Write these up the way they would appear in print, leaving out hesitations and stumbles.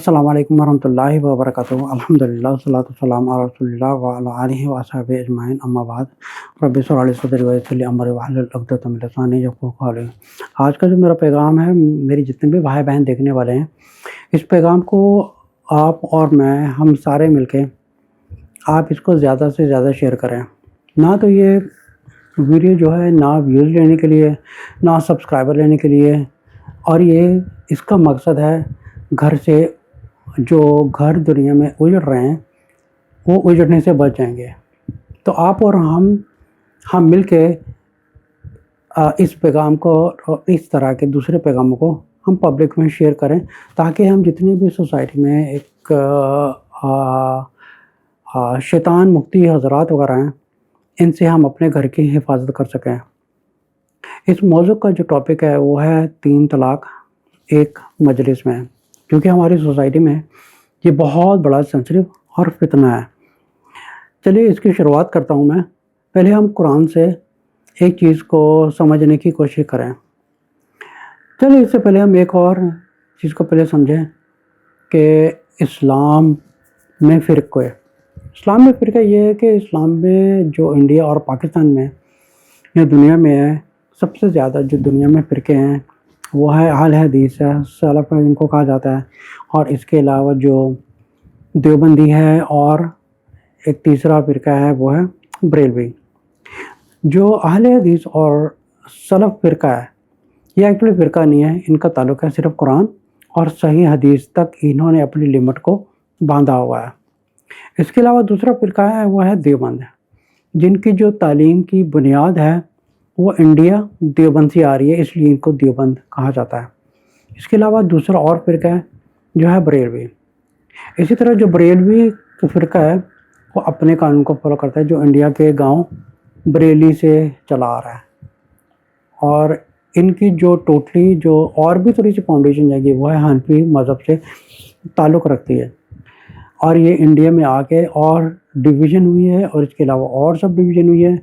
السلام علیکم ورحمۃ اللہ وبرکاتہ الحمدللہ والصلاۃ والسلام علی رسول اللہ وعلی آلہ وصحبہ اجمعین اما بعد رب اشرح لی صدری ویسر لی امری واحلل عقدۃ من لسانی یفقہوا قولی۔ آج کا جو میرا پیغام ہے، میری جتنے بھی بھائی بہن دیکھنے والے ہیں، اس پیغام کو آپ اور میں ہم سارے مل کے آپ اس کو زیادہ سے زیادہ شیئر کریں۔ نہ تو یہ ویڈیو جو ہے نہ ویوز لینے کے لیے، نہ سبسکرائبر لینے کے لیے، اور یہ اس کا مقصد ہے گھر سے جو گھر دنیا میں اجڑ رہے ہیں وہ اجڑنے سے بچ جائیں گے۔ تو آپ اور ہم مل کے اس پیغام کو اور اس طرح کے دوسرے پیغاموں کو ہم پبلک میں شیئر کریں، تاکہ ہم جتنی بھی سوسائٹی میں ایک شیطان مکتی حضرات وغیرہ ہیں، ان سے ہم اپنے گھر کی حفاظت کر سکیں۔ اس موضوع کا جو ٹاپک ہے وہ ہے 3 طلاق ایک مجلس میں، کیونکہ ہماری سوسائٹی میں یہ بہت بڑا سینسٹیو اور فتنہ ہے۔ چلیے اس کی شروعات کرتا ہوں میں۔ پہلے ہم قرآن سے ایک چیز کو سمجھنے کی کوشش کریں۔ چلیے اس سے پہلے ہم ایک اور چیز کو پہلے سمجھیں کہ اسلام میں فرقے۔ اسلام میں فرقہ یہ ہے کہ اسلام میں جو انڈیا اور پاکستان میں یا دنیا میں ہے، سب سے زیادہ جو دنیا میں فرقے ہیں وہ ہے اہل حدیث ہے، سلف ان کو کہا جاتا ہے، اور اس کے علاوہ جو دیوبندی ہے، اور ایک تیسرا فرقہ ہے وہ ہے بریلوی۔ جو اہل حدیث اور سلف فرقہ ہے، یہ ایکچولی فرقہ نہیں ہے، ان کا تعلق ہے صرف قرآن اور صحیح حدیث تک انہوں نے اپنی لمٹ کو باندھا ہوا ہے۔ اس کے علاوہ دوسرا فرقہ ہے وہ ہے دیوبند، جن کی جو تعلیم کی بنیاد ہے وہ انڈیا دیوبند سے آ رہی ہے، اس لیے ان کو دیوبند کہا جاتا ہے۔ اس کے علاوہ دوسرا اور فرقہ ہے جو ہے بریلوی۔ اسی طرح جو بریلوی فرقہ ہے وہ اپنے قانون کو فالو کرتا ہے، جو انڈیا کے گاؤں بریلی سے چلا آ رہا ہے، اور ان کی جو ٹوٹلی جو اور بھی تھوڑی سی فاؤنڈیشن جائے گی وہ ہے حنفی مذہب سے تعلق رکھتی ہے، اور یہ انڈیا میں آ کے اور ڈویژن ہوئی ہے، اور اس کے علاوہ اور سب ڈویژن ہوئی ہے۔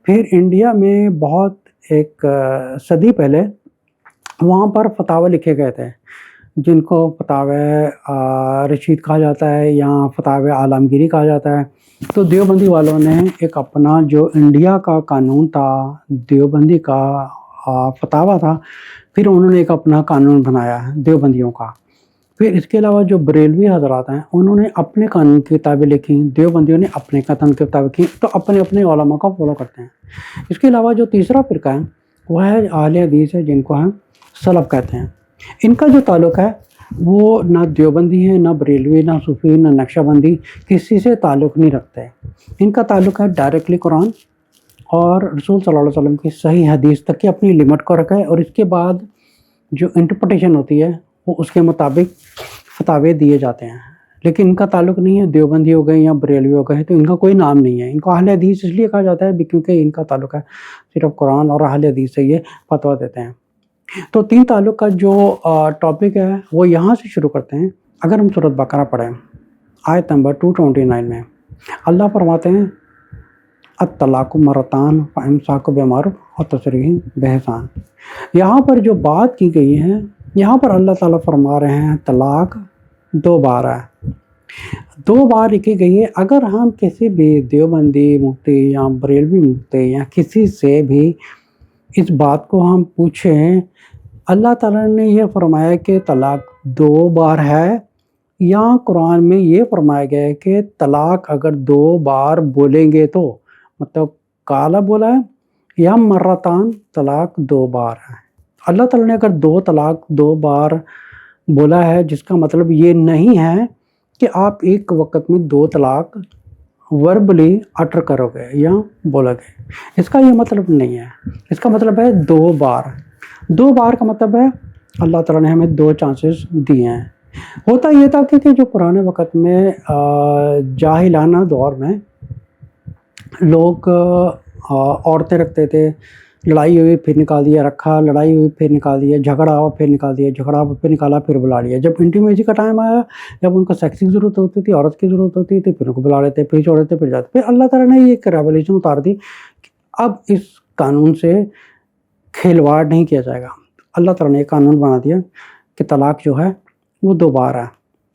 پھر انڈیا میں بہت ایک صدی پہلے وہاں پر فتاوی لکھے گئے تھے، جن کو فتاوی رشید کہا جاتا ہے یا فتاوی عالمگیری کہا جاتا ہے۔ تو دیوبندی والوں نے ایک اپنا جو انڈیا کا قانون تھا، دیوبندی کا فتاوی تھا، پھر انہوں نے ایک اپنا قانون بنایا ہے دیوبندیوں کا۔ پھر اس کے علاوہ جو بریلوی حضرات ہیں انہوں نے اپنے قانون کی کتابیں لکھی، دیوبندیوں نے اپنے قانون کی کتابیں لکھی، تو اپنے اپنے علماء کا فالو کرتے ہیں۔ اس کے علاوہ جو تیسرا فرقہ ہے وہ ہے اہل حدیث ہے، جن کو ہم سلف کہتے ہیں۔ ان کا جو تعلق ہے وہ نہ دیوبندی ہے، نہ بریلوی، نہ صوفی، نہ نقشہ بندی، کسی سے تعلق نہیں رکھتے۔ ان کا تعلق ہے ڈائریکٹلی قرآن اور رسول صلی اللہ علیہ وسلم کی صحیح حدیث تک کی اپنی لمٹ کو رکھے، اور اس کے بعد جو انٹرپریٹیشن ہوتی ہے وہ اس کے مطابق فتاوے دیے جاتے ہیں۔ لیکن ان کا تعلق نہیں ہے دیوبندی ہو گئے یا بریلوی ہو گئے، تو ان کا کوئی نام نہیں ہے۔ ان کو اہل حدیث اس لیے کہا جاتا ہے کیونکہ ان کا تعلق ہے صرف قرآن اور اہل حدیث سے، یہ فتویٰ دیتے ہیں۔ تو 3 تعلق کا جو ٹاپک ہے وہ یہاں سے شروع کرتے ہیں۔ اگر ہم سورۃ بقرہ پڑھیں آیت نمبر 229 میں، اللہ فرماتے ہیں الطلاق مرتان فامساک بمعروف اور تسریح بإحسان۔ یہاں پر جو بات کی گئی ہے، یہاں پر اللہ تعالیٰ فرما رہے ہیں طلاق 2 بار ہے، 2 بار لکھی گئی ہے۔ اگر ہم کسی بھی دیوبندی مفتی یا بریلوی مفتی یا کسی سے بھی اس بات کو ہم پوچھیں، اللہ تعالیٰ نے یہ فرمایا کہ طلاق 2 بار ہے، یا قرآن میں یہ فرمایا گیا ہے کہ طلاق اگر 2 بار بولیں گے تو، مطلب کالا بولا ہے یا مرتان، طلاق 2 بار ہے۔ اللہ تعالیٰ نے اگر 2 طلاق 2 بار بولا ہے، جس کا مطلب یہ نہیں ہے کہ آپ ایک وقت میں 2 طلاق وربلی اٹر کرو گے یا بولو گے، اس کا یہ مطلب نہیں ہے۔ اس کا مطلب ہے 2 بار۔ 2 بار کا مطلب ہے اللہ تعالیٰ نے ہمیں 2 چانسز دیے ہیں۔ ہوتا یہ تھا کہ جو پرانے وقت میں جاہلانہ دور میں لوگ عورتیں رکھتے تھے، لڑائی ہوئی پھر نکال دیا، رکھا، لڑائی ہوئی پھر نکال دیا، جھگڑا ہوا پھر نکال دیا، جھگڑا ہوا پھر نکالا، پھر بلا لیا۔ جب انٹیمیسی کا ٹائم آیا، جب ان کو سیکس کی ضرورت ہوتی تھی، عورت کی ضرورت ہوتی تھی، پھر ان کو بلا لیتے، پھر چھوڑ دیتے، پھر جاتے۔ پھر اللہ تعالیٰ نے یہ ایک ریولیوشن اتار دی کہ اب اس قانون سے کھلواڑ نہیں کیا جائے گا۔ اللہ تعالیٰ نے ایک قانون بنا دیا کہ طلاق جو ہے وہ 2 بار ہے۔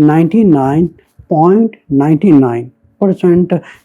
99.99%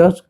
10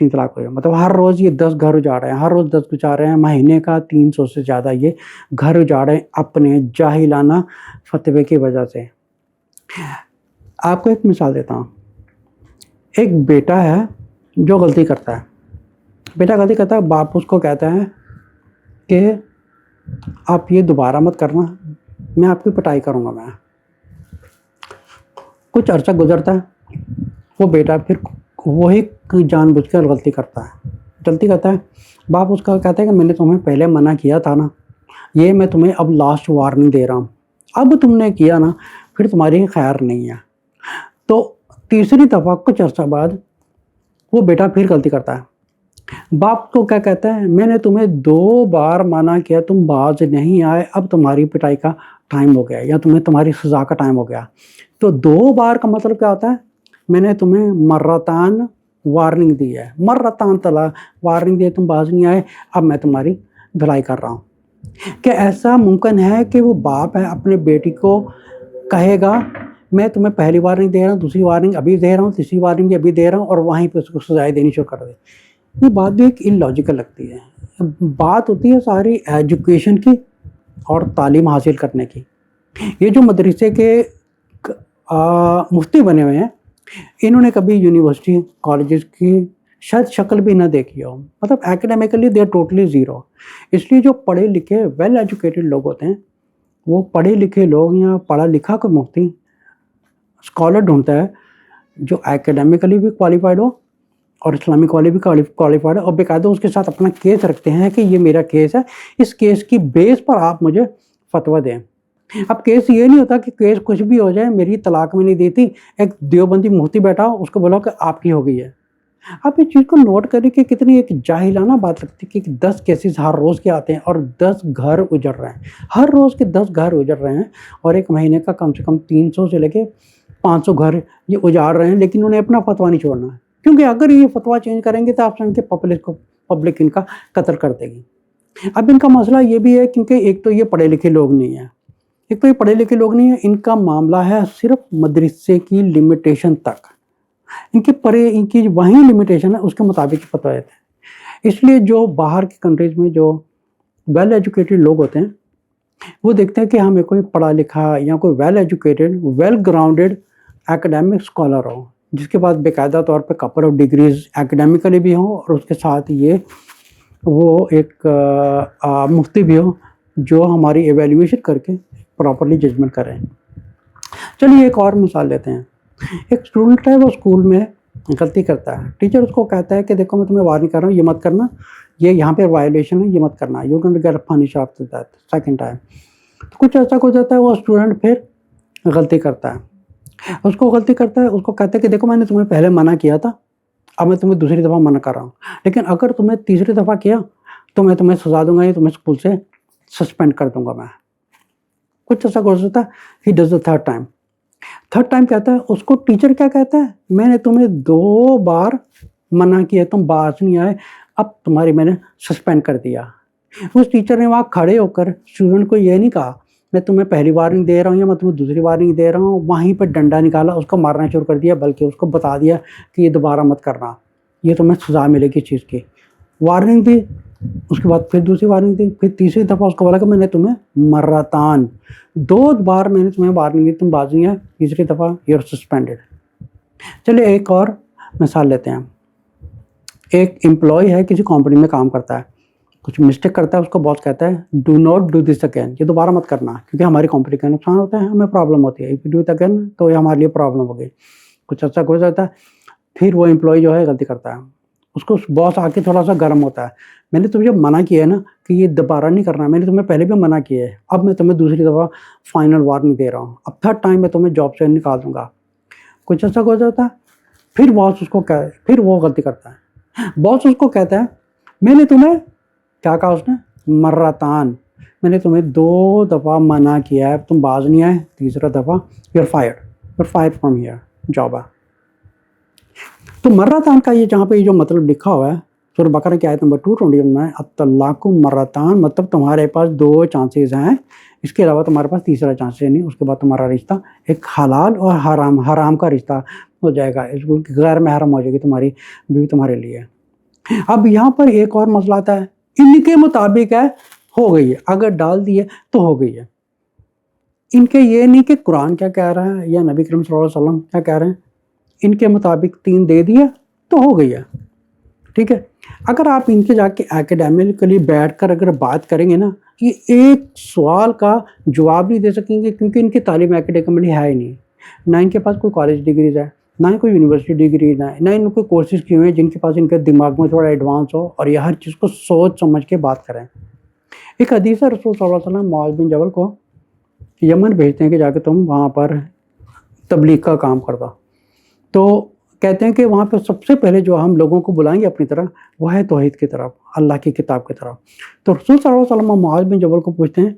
3 طلاق ہو گیا، مطلب ہر روز یہ 10 گھر اجاڑ رہے ہیں، ہر روز 10 اجاڑ رہے ہیں، مہینے کا 300 سے زیادہ یہ گھر اجاڑ رہے ہیں اپنے جاہلانہ فتوے کی وجہ سے۔ آپ کو ایک مثال دیتا ہوں، ایک بیٹا ہے جو غلطی کرتا ہے، بیٹا غلطی کرتا ہے، باپ اس کو کہتا ہے کہ آپ یہ دوبارہ مت کرنا، میں آپ کی پٹائی کروں گا۔ میں کچھ عرصہ گزرتا ہے، وہ بیٹا پھر وہی جان بوجھ کر غلطی کرتا ہے، باپ اس کا کہتا ہے کہ میں نے تمہیں پہلے منع کیا تھا نا، یہ میں تمہیں اب لاسٹ وارننگ دے رہا ہوں، اب تم نے کیا نا پھر تمہاری خیر نہیں ہے۔ تو تیسری دفعہ کچھ عرصہ بعد وہ بیٹا پھر غلطی کرتا ہے، باپ کو کیا کہتا ہے، میں نے تمہیں 2 بار منع کیا، تم باز نہیں آئے، اب تمہاری پٹائی کا ٹائم ہو گیا یا تمہاری سزا کا ٹائم ہو گیا۔ تو 2 بار کا مطلب کیا ہوتا ہے، میں نے تمہیں مرتان وارننگ دی ہے، مرتان طلاق وارننگ دی ہے، تم باز نہیں آئے، اب میں تمہاری دھلائی کر رہا ہوں۔ کہ ایسا ممکن ہے کہ وہ باپ ہے اپنے بیٹی کو کہے گا میں تمہیں پہلی وارننگ دے رہا ہوں، دوسری وارننگ ابھی دے رہا ہوں، تیسری وارننگ بھی ابھی دے رہا ہوں، اور وہیں پہ اس کو سزائیں دینی شروع کر دے؟ یہ بات بھی ایک اللاجیکل لگتی ہے۔ بات ہوتی ہے ساری ایجوکیشن کی اور تعلیم حاصل کرنے کی۔ یہ جو مدرسے کے مفتی بنے ہوئے ہیں، انہوں نے کبھی یونیورسٹی کالجز کی شاید شکل بھی نہ دیکھی ہو، مطلب ایکڈیمیکلی دے آر ٹوٹلی زیرو۔ اس لیے جو پڑھے لکھے ویل ایجوکیٹڈ لوگ ہوتے ہیں، وہ پڑھے لکھے لوگ یا پڑھا لکھا کوئی مفتی اسکالر ڈھونڈتا ہے جو ایکڈیمیکلی بھی کوالیفائڈ ہو اور اسلامک والی بھی کوالیفائڈ ہے، اور باقاعدہ اس کے ساتھ اپنا کیس رکھتے ہیں کہ یہ میرا کیس ہے، اس کیس کی بیس پر آپ مجھے فتویٰ دیں۔ اب کیس یہ نہیں ہوتا کہ کیس کچھ بھی ہو جائے، میری طلاق میں نہیں دیتی، ایک دیوبندی مفتی بیٹھا ہو، اس کو بولا کہ آپ کی ہو گئی ہے۔ آپ اس چیز کو نوٹ کریں کہ کتنی ایک جاہلانہ بات لگتی ہے کہ 10 کیسز ہر روز کے آتے ہیں اور 10 گھر اجڑ رہے ہیں، ہر روز کے 10 گھر اجڑ رہے ہیں، اور ایک مہینے کا کم سے کم 300 سے لے کے 500 گھر یہ اجاڑ رہے ہیں، لیکن انہیں اپنا فتویٰ نہیں چھوڑنا ہے، کیونکہ اگر یہ فتویٰ چینج کریں گے تو آپ سمجھ کے پبلک ان کا قتل کر دے گی۔ اب ان کا مسئلہ یہ بھی ہے کیونکہ ایک تو یہ پڑھے لکھے لوگ نہیں ہیں، ان کا معاملہ ہے صرف مدرسے کی لمیٹیشن تک، ان کی وہیں لمیٹیشن ہے، اس کے مطابق فتویٰ دیتے ہیں۔ اس لیے جو باہر کی کنٹریز میں جو ویل ایجوکیٹڈ لوگ ہوتے ہیں، وہ دیکھتے ہیں کہ ہمیں کوئی پڑھا لکھا یا کوئی well educated well grounded academic scholar ہو، جس کے بعد باقاعدہ طور پہ کپل آف ڈگریز ایکڈیمیکلی بھی ہوں، اور اس کے ساتھ وہ ایک مفتی بھی ہو جو ہماری ایویلیویشن کر کے پراپرلی ججمنٹ کریں۔ چلیے ایک اور مثال لیتے ہیں۔ ایک اسٹوڈنٹ ہے، وہ اسکول میں غلطی کرتا ہے، ٹیچر اس کو کہتا ہے کہ دیکھو میں تمہیں وارننگ کر رہا ہوں، یہ مت کرنا، یہ یہاں پہ وائلیشن ہے، یہ مت کرنا، you can get punished after that second time. تو کچھ ایسا ہو جاتا ہے، وہ اسٹوڈنٹ پھر غلطی کرتا ہے، اس کو کہتا ہے کہ دیکھو میں نے تمہیں پہلے منع کیا تھا، اب میں تمہیں دوسری دفعہ منع کر رہا ہوں، لیکن اگر تمہیں تیسری دفعہ کیا تو میں تمہیں سزا دوں گا، یا تمہیں اسکول سے سسپینڈ کر دوں گا میں۔ کچھ ایسا ہو جاتا ہے، he does the third time کہتا ہے، اس کو ٹیچر کیا کہتا ہے، میں نے تمہیں 2 بار منع کیا، تم باز نہیں آئے، اب تمہاری میں نے سسپینڈ کر دیا۔ اس ٹیچر نے وہاں کھڑے ہو کر اسٹوڈنٹ کو یہ نہیں کہا میں تمہیں پہلی وارننگ دے رہا ہوں یا میں تمہیں دوسری وارننگ دے رہا ہوں، وہیں پہ ڈنڈا نکالا، اس کو مارنا شروع کر دیا، بلکہ اس کو بتا دیا کہ یہ دوبارہ مت کرنا، یہ تمہیں سزا ملے گی چیز کی۔ وارننگ دی، اس کے بعد پھر دوسری وارننگ دی، پھر تیسری دفعہ اس کو بولا کہ میں نے تمہیں مرتان 2 بار میں نے تمہیں وارننگ دی، تم باز نہیں ہے، تیسری دفعہ یو آر سسپینڈڈ۔ چلیے ایک اور مثال لیتے ہیں۔ ایک امپلائی ہے، کسی کمپنی میں کام کرتا ہے، کچھ مسٹیک کرتا ہے، اس کو باس کہتا ہے do not do this again, یہ دوبارہ مت کرنا، کیونکہ ہماری کمپنی کا نقصان ہوتا ہے، ہمیں پرابلم ہوتی ہے، if you do it again تو یہ ہمارے لیے پرابلم ہوگی۔ کچھ ایسا ہو جاتا ہے، پھر وہ امپلائی جو ہے غلطی کرتا ہے، اس کو باس آ کے تھوڑا سا گرم ہوتا ہے، میں نے تمہیں منع کیا ہے نا کہ یہ دوبارہ نہیں کرنا، میں نے تمہیں پہلے بھی منع کیا ہے، اب میں تمہیں دوسری دفعہ فائنل وارننگ دے رہا ہوں، اب تھرڈ ٹائم میں تمہیں جاب سے نکال دوں گا۔ کچھ ایسا ہو جاتا ہے، پھر باس اس کو پھر وہ غلطی کرتا ہے، باس اس کو کہتا ہے میں نے تمہیں کیا کہا، اس نے مرتان، میں نے تمہیں 2 دفعہ منع کیا ہے، تم باز نہیں آئے، تیسرا دفعہ you are fired from here, job ہے۔ تو مرتان کا یہ جہاں پہ یہ جو مطلب لکھا ہوا ہے سورہ بقرہ کی آیت نمبر 221 میں، الطلاق مرتان، مطلب تمہارے پاس 2 چانسز ہیں، اس کے علاوہ تمہارے پاس تیسرا چانس نہیں، اس کے بعد تمہارا رشتہ ایک حلال اور حرام کا رشتہ ہو جائے گا، اس کو غیر محرم ہو جائے گی تمہاری بیوی تمہارے لیے۔ اب یہاں پر ایک اور مسئلہ آتا ہے، ان کے مطابق ہے ہو گئی ہے، اگر ڈال دی ہے تو ہو گئی ہے. ان کے یہ نہیں کہ قرآن کیا کہہ رہا ہے یا نبی کریم صلی اللہ علیہ وسلم کیا کہہ رہے ہیں، ان کے مطابق 3 دے دیا تو ہو گئی ہے. ٹھیک ہے. اگر آپ ان کے جا کے اکیڈیمکلی بیٹھ کر اگر بات کریں گے نا، یہ ایک سوال کا جواب نہیں دے سکیں گے، کیونکہ ان کی تعلیم اکیڈیمکلی ہے ہی نہیں. نہ ان کے پاس کوئی کالج ڈگریز ہے، نہ ہی کوئی یونیورسٹی ڈگری، نہ ان کوئی کورسز کیے ہوئے ہیں جن کے پاس ان کے دماغ میں تھوڑا ایڈوانس ہو اور یہ ہر چیز کو سوچ سمجھ کے بات کریں. ایک حدیث ہے، رسول صلی اللہ علیہ وسلم معاذ بن جبل کو یمن بھیجتے ہیں کہ جا کے تم وہاں پر تبلیغ کا کام کرتا. تو کہتے ہیں کہ وہاں پہ سب سے پہلے جو ہم لوگوں کو بلائیں گے اپنی طرف وہ ہے توحید کی طرف، اللہ کی کتاب کی طرف. تو رسول صلی اللہ علیہ وسلم معاذ بن جبل کو پوچھتے ہیں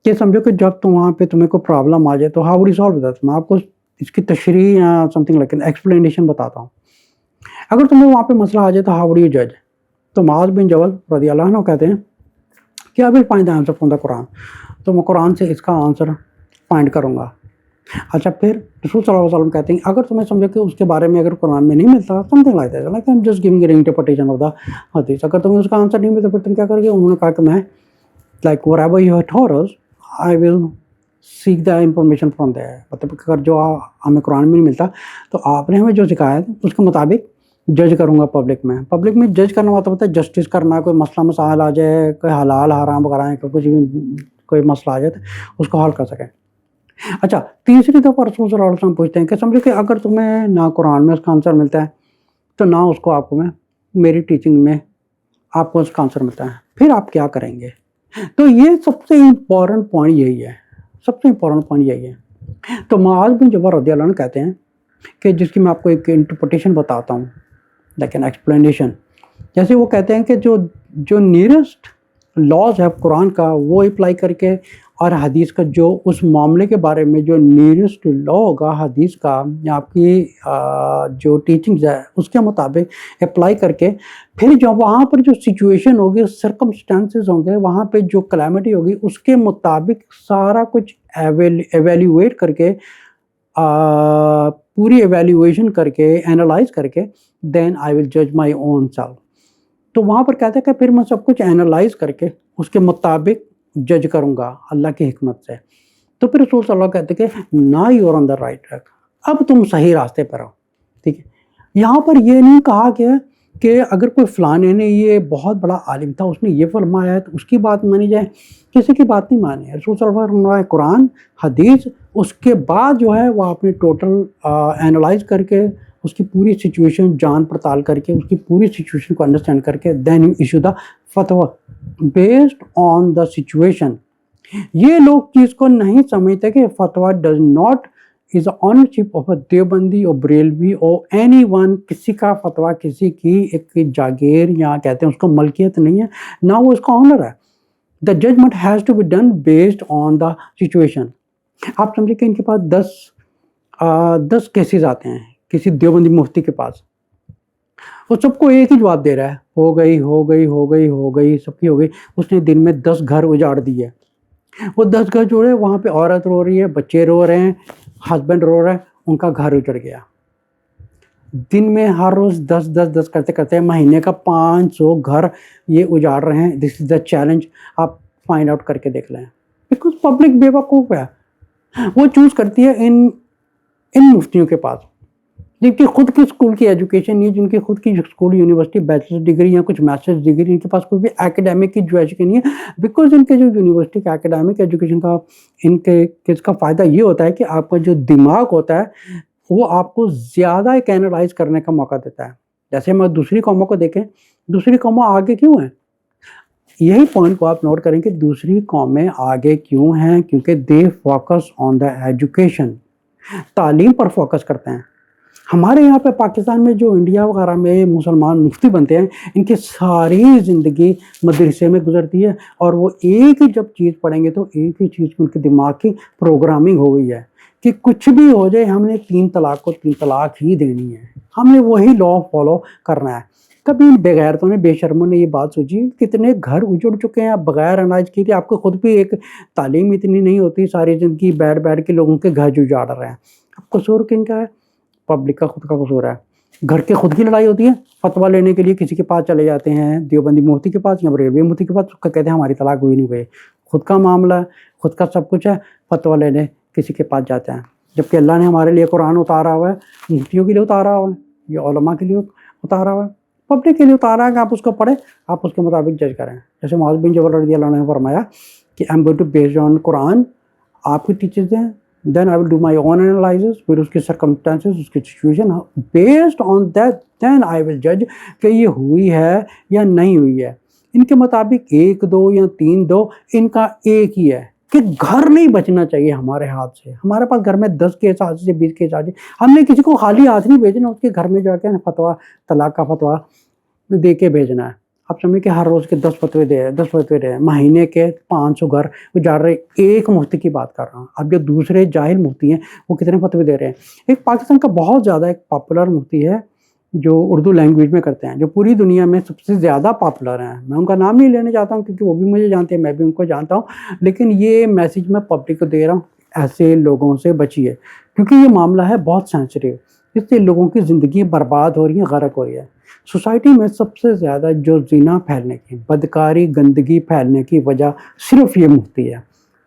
کہ سمجھو کہ جب تم وہاں پہ تمہیں کوئی پرابلم آ جائے تو ہاؤ ڈو سالو دیٹ. میں آپ کو اس کی تشریح یا سم تھنگ لائک ایکسپلینیشن بتاتا ہوں. اگر تمہیں وہاں پہ مسئلہ آ جائے تو ہاؤ ڈو یو جج. تو معاذ بن جبل رضی اللہ عنہ کہتے ہیں کہ I will find the answer from the قرآن. تو میں قرآن سے اس کا آنسر فائنڈ کروں گا. اچھا، پھر رسول صلی اللہ علیہ وسلم کہتے ہیں اگر تمہیں سمجھو کہ اس کے بارے میں اگر قرآن میں نہیں ملتا، some thing like that, like I am just giving an interpretation of the حدیث، اگر تمہیں اس کا آنسر نہیں ملتا پھر تم کیا کرو گے؟ انہوں نے کہا کہ میں like whatever you have taught us I will seek the information from there. مطلب اگر جو ہمیں قرآن میں نہیں ملتا تو آپ نے ہمیں جو سکھایا ہے اس کے مطابق جج کروں گا پبلک میں جج کرنا مطلب ہوتا ہے جسٹس کرنا. کوئی مسئلہ مسائل آ جائے، کوئی حلال حرام وغیرہ ہے، کچھ بھی کوئی مسئلہ آ جائے تو اس کو حل کر سکیں. اچھا، تیسری دفعہ رسول صلی اللہ علیہ وسلم پوچھتے ہیں کہ سمجھو کہ اگر تمہیں نہ قرآن میں اس کا آنسر ملتا ہے تو نہ اس کو آپ کو میں میری ٹیچنگ میں آپ کو اس کا آنسر ملتا ہے، پھر آپ کیا کریں گے؟ تو یہ سب سے امپورٹنٹ پوائنٹ یہی ہے، سب سے امپورٹنٹ پوائنٹ یہی ہے. تو معاذ بن جبل رضی اللہ عنہ کہتے ہیں کہ جس کی میں آپ کو ایک انٹرپریٹیشن بتاتا ہوں، لیکن ایکسپلینیشن. جیسے وہ کہتے ہیں کہ جو نیئرسٹ لاز ہے قرآن کا وہ اپلائی کر کے، اور حدیث کا جو اس معاملے کے بارے میں جو نیئرسٹ لا ہوگا حدیث کا یا آپ کی جو ٹیچنگز ہے اس کے مطابق اپلائی کر کے، پھر جو وہاں پر جو سچویشن ہوگی، سرکمسٹانسز ہوں گے، وہاں پہ جو کلیمٹی ہوگی اس کے مطابق سارا کچھ ایویلیویٹ کر کے، پوری ایویلیویشن کر کے، اینالائز کر کے، دین آئی ول جج مائی اون سیلف. تو وہاں پر کہتے ہیں کہ پھر میں سب کچھ اینالائز کر کے اس کے مطابق جج کروں گا اللہ کی حکمت سے. تو پھر رسول صلی اللہ علیہ وسلم کہتے ہیں کہ نا you are on the right track, اب تم صحیح راستے پر ہو. ٹھیک ہے. یہاں پر یہ نہیں کہا کہ اگر کوئی فلانے نے یہ بہت بڑا عالم تھا اس نے یہ فرمایا ہے تو اس کی بات مانی جائے، کسی کی بات نہیں مانی ہے. رسول صلی اللہ علیہ وسلم قرآن حدیث، اس کے بعد جو ہے وہ آپ نے ٹوٹل اینالائز کر کے اس کی پوری سچویشن جان پڑتال کر کے، اس کی پوری سچویشن کو انڈرسٹینڈ کر کے دین یو ایشو دا فتویٰ بیسڈ آن دا سچویشن. یہ لوگ چیز کو نہیں سمجھتے کہ فتویٰ does not is ownership of a Deobandi اور بریلوی اور اینی ون. کسی کا فتویٰ کسی کی ایک جاگیر یا کہتے ہیں اس کو ملکیت نہیں ہے، نہ وہ اس کا آنر ہے. The judgement has to be done based on the situation. آپ سمجھے کہ ان کے پاس 10 کیسز آتے ہیں کسی دیوبندی مفتی کے پاس، وہ سب کو ایک ہی جواب دے رہا ہے، ہو گئی ہو گئی ہو گئی ہو گئی، سب کی ہو گئی. اس نے دن میں 10 گھر اجاڑ دیے. وہ 10 گھر جو ہے وہاں پہ عورت رو رہی ہے، بچے رو رہے ہیں، ہسبینڈ رو رہا ہے، ان کا گھر اجڑ گیا. دن میں ہر روز 10 کرتے کرتے مہینے کا 500 گھر یہ اجاڑ رہے ہیں. دس از دا چیلنج. آپ فائنڈ آؤٹ کر کے دیکھ لیں. بیکاز پبلک بے وقوف ہے، وہ چوز کرتی ہے ان مفتیوں کے پاس جن کی خود کی اسکول کی ایجوکیشن نہیں ہے، جن کی خود کی اسکول یونیورسٹی بیچلر ڈگری یا کچھ ماسٹرز ڈگری، ان کے پاس کوئی بھی ایکیڈیمک کی جو ایجوکیشن نہیں ہے. بیکاز ان کے جو یونیورسٹی کا ایکیڈیمک ایجوکیشن کا ان کے اس کا فائدہ یہ ہوتا ہے کہ آپ کا جو دماغ ہوتا ہے وہ آپ کو زیادہ ایک اینالائز کرنے کا موقع دیتا ہے. جیسے ہم دوسری قوموں کو دیکھیں، دوسری قوموں آگے کیوں ہیں؟ یہی پوائنٹ کو آپ نوٹ کریں کہ دوسری قومیں آگے کیوں ہیں، کیونکہ they focus on the education, تعلیم پر فوکس کرتے ہیں. ہمارے یہاں پہ پاکستان میں جو انڈیا وغیرہ میں مسلمان مفتی بنتے ہیں، ان کی ساری زندگی مدرسے میں گزرتی ہے، اور وہ ایک ہی جب چیز پڑھیں گے تو ایک ہی چیز کی ان کے دماغ کی پروگرامنگ ہو گئی ہے کہ کچھ بھی ہو جائے ہم نے 3 طلاق کو 3 طلاق ہی دینی ہے، ہم نے وہی لا فالو کرنا ہے. کبھی بے غیرتوں نے، بے شرموں نے یہ بات سوچی کتنے گھر اجڑ چکے ہیں آپ بغیر اناج کی تھے. آپ کو خود بھی ایک تعلیم اتنی نہیں ہوتی، ساری زندگی بیٹھ کے لوگوں کے گھر اجاڑ رہے ہیں. اب قصور کن کا ہے؟ پبلک کا خود کا قصور ہے. گھر کے خود کی لڑائی ہوتی ہے، فتویٰ لینے کے لیے کسی کے پاس چلے جاتے ہیں، دیوبندی مفتی کے پاس یا بریلوی مفتی کے پاس، اس کا کہتے ہیں ہماری طلاق ہوئی نہیں ہوئی، خود کا معاملہ ہے، خود کا سب کچھ ہے، فتویٰ لینے کسی کے پاس جاتے ہیں، جبکہ اللہ نے ہمارے لیے قرآن اتارا ہوا ہے، مفتیوں کے لیے اتارا ہوا ہے، یہ علماء کے لیے اتارا ہوا ہے، پبلک کے لیے اتارا ہے کہ آپ اس کو پڑھیں، آپ اس کے مطابق جج کریں. جیسے معاذ بن جبل رضی اللہ عنہ نے فرمایا کہ I am going to based on قرآن، آپ کی ٹیچرز دیں، دین I will do my own analysis, پھر اس کی سرکمسٹانسز، اس کی situation, based on that then I will جج کہ یہ ہوئی ہے یا نہیں ہوئی ہے. ان کے مطابق 1 2 یا 3 2 ان کا ایک ہی ہے کہ گھر نہیں بچنا چاہیے ہمارے ہاتھ سے. ہمارے پاس گھر میں 10 کیس آ سے 20 کیس آ جائے، ہم نے کسی کو خالی ہاتھ نہیں بھیجنا، اس کے گھر میں جا کے فتویٰ، طلاق کا فتویٰ دے کے بھیجنا ہے. آپ سمجھیں کہ ہر روز کے 10 فتوے دے رہے ہیں، مہینے کے 500 گھر اجاڑ رہے. ایک مفتی کی بات کر رہا ہوں، اب جو دوسرے جاہل مفتی ہیں وہ کتنے فتوے دے رہے ہیں. ایک پاکستان کا بہت زیادہ ایک پاپولر مفتی ہے جو اردو لینگویج میں کرتے ہیں، جو پوری دنیا میں سب سے زیادہ پاپولر ہیں. میں ان کا نام نہیں لینے چاہتا ہوں کیونکہ وہ بھی مجھے جانتے ہیں، میں بھی ان کو جانتا ہوں، لیکن یہ میسیج میں پبلک کو دے رہا ہوں، ایسے لوگوں سے بچیے کیونکہ یہ معاملہ ہے بہت سینسٹیو. اس سے لوگوں کی زندگی برباد ہو رہی ہے، غرق ہو رہی ہے. سوسائٹی میں سب سے زیادہ جو زنا پھیلنے کی، بدکاری، گندگی پھیلنے کی وجہ صرف یہ مفتی ہے.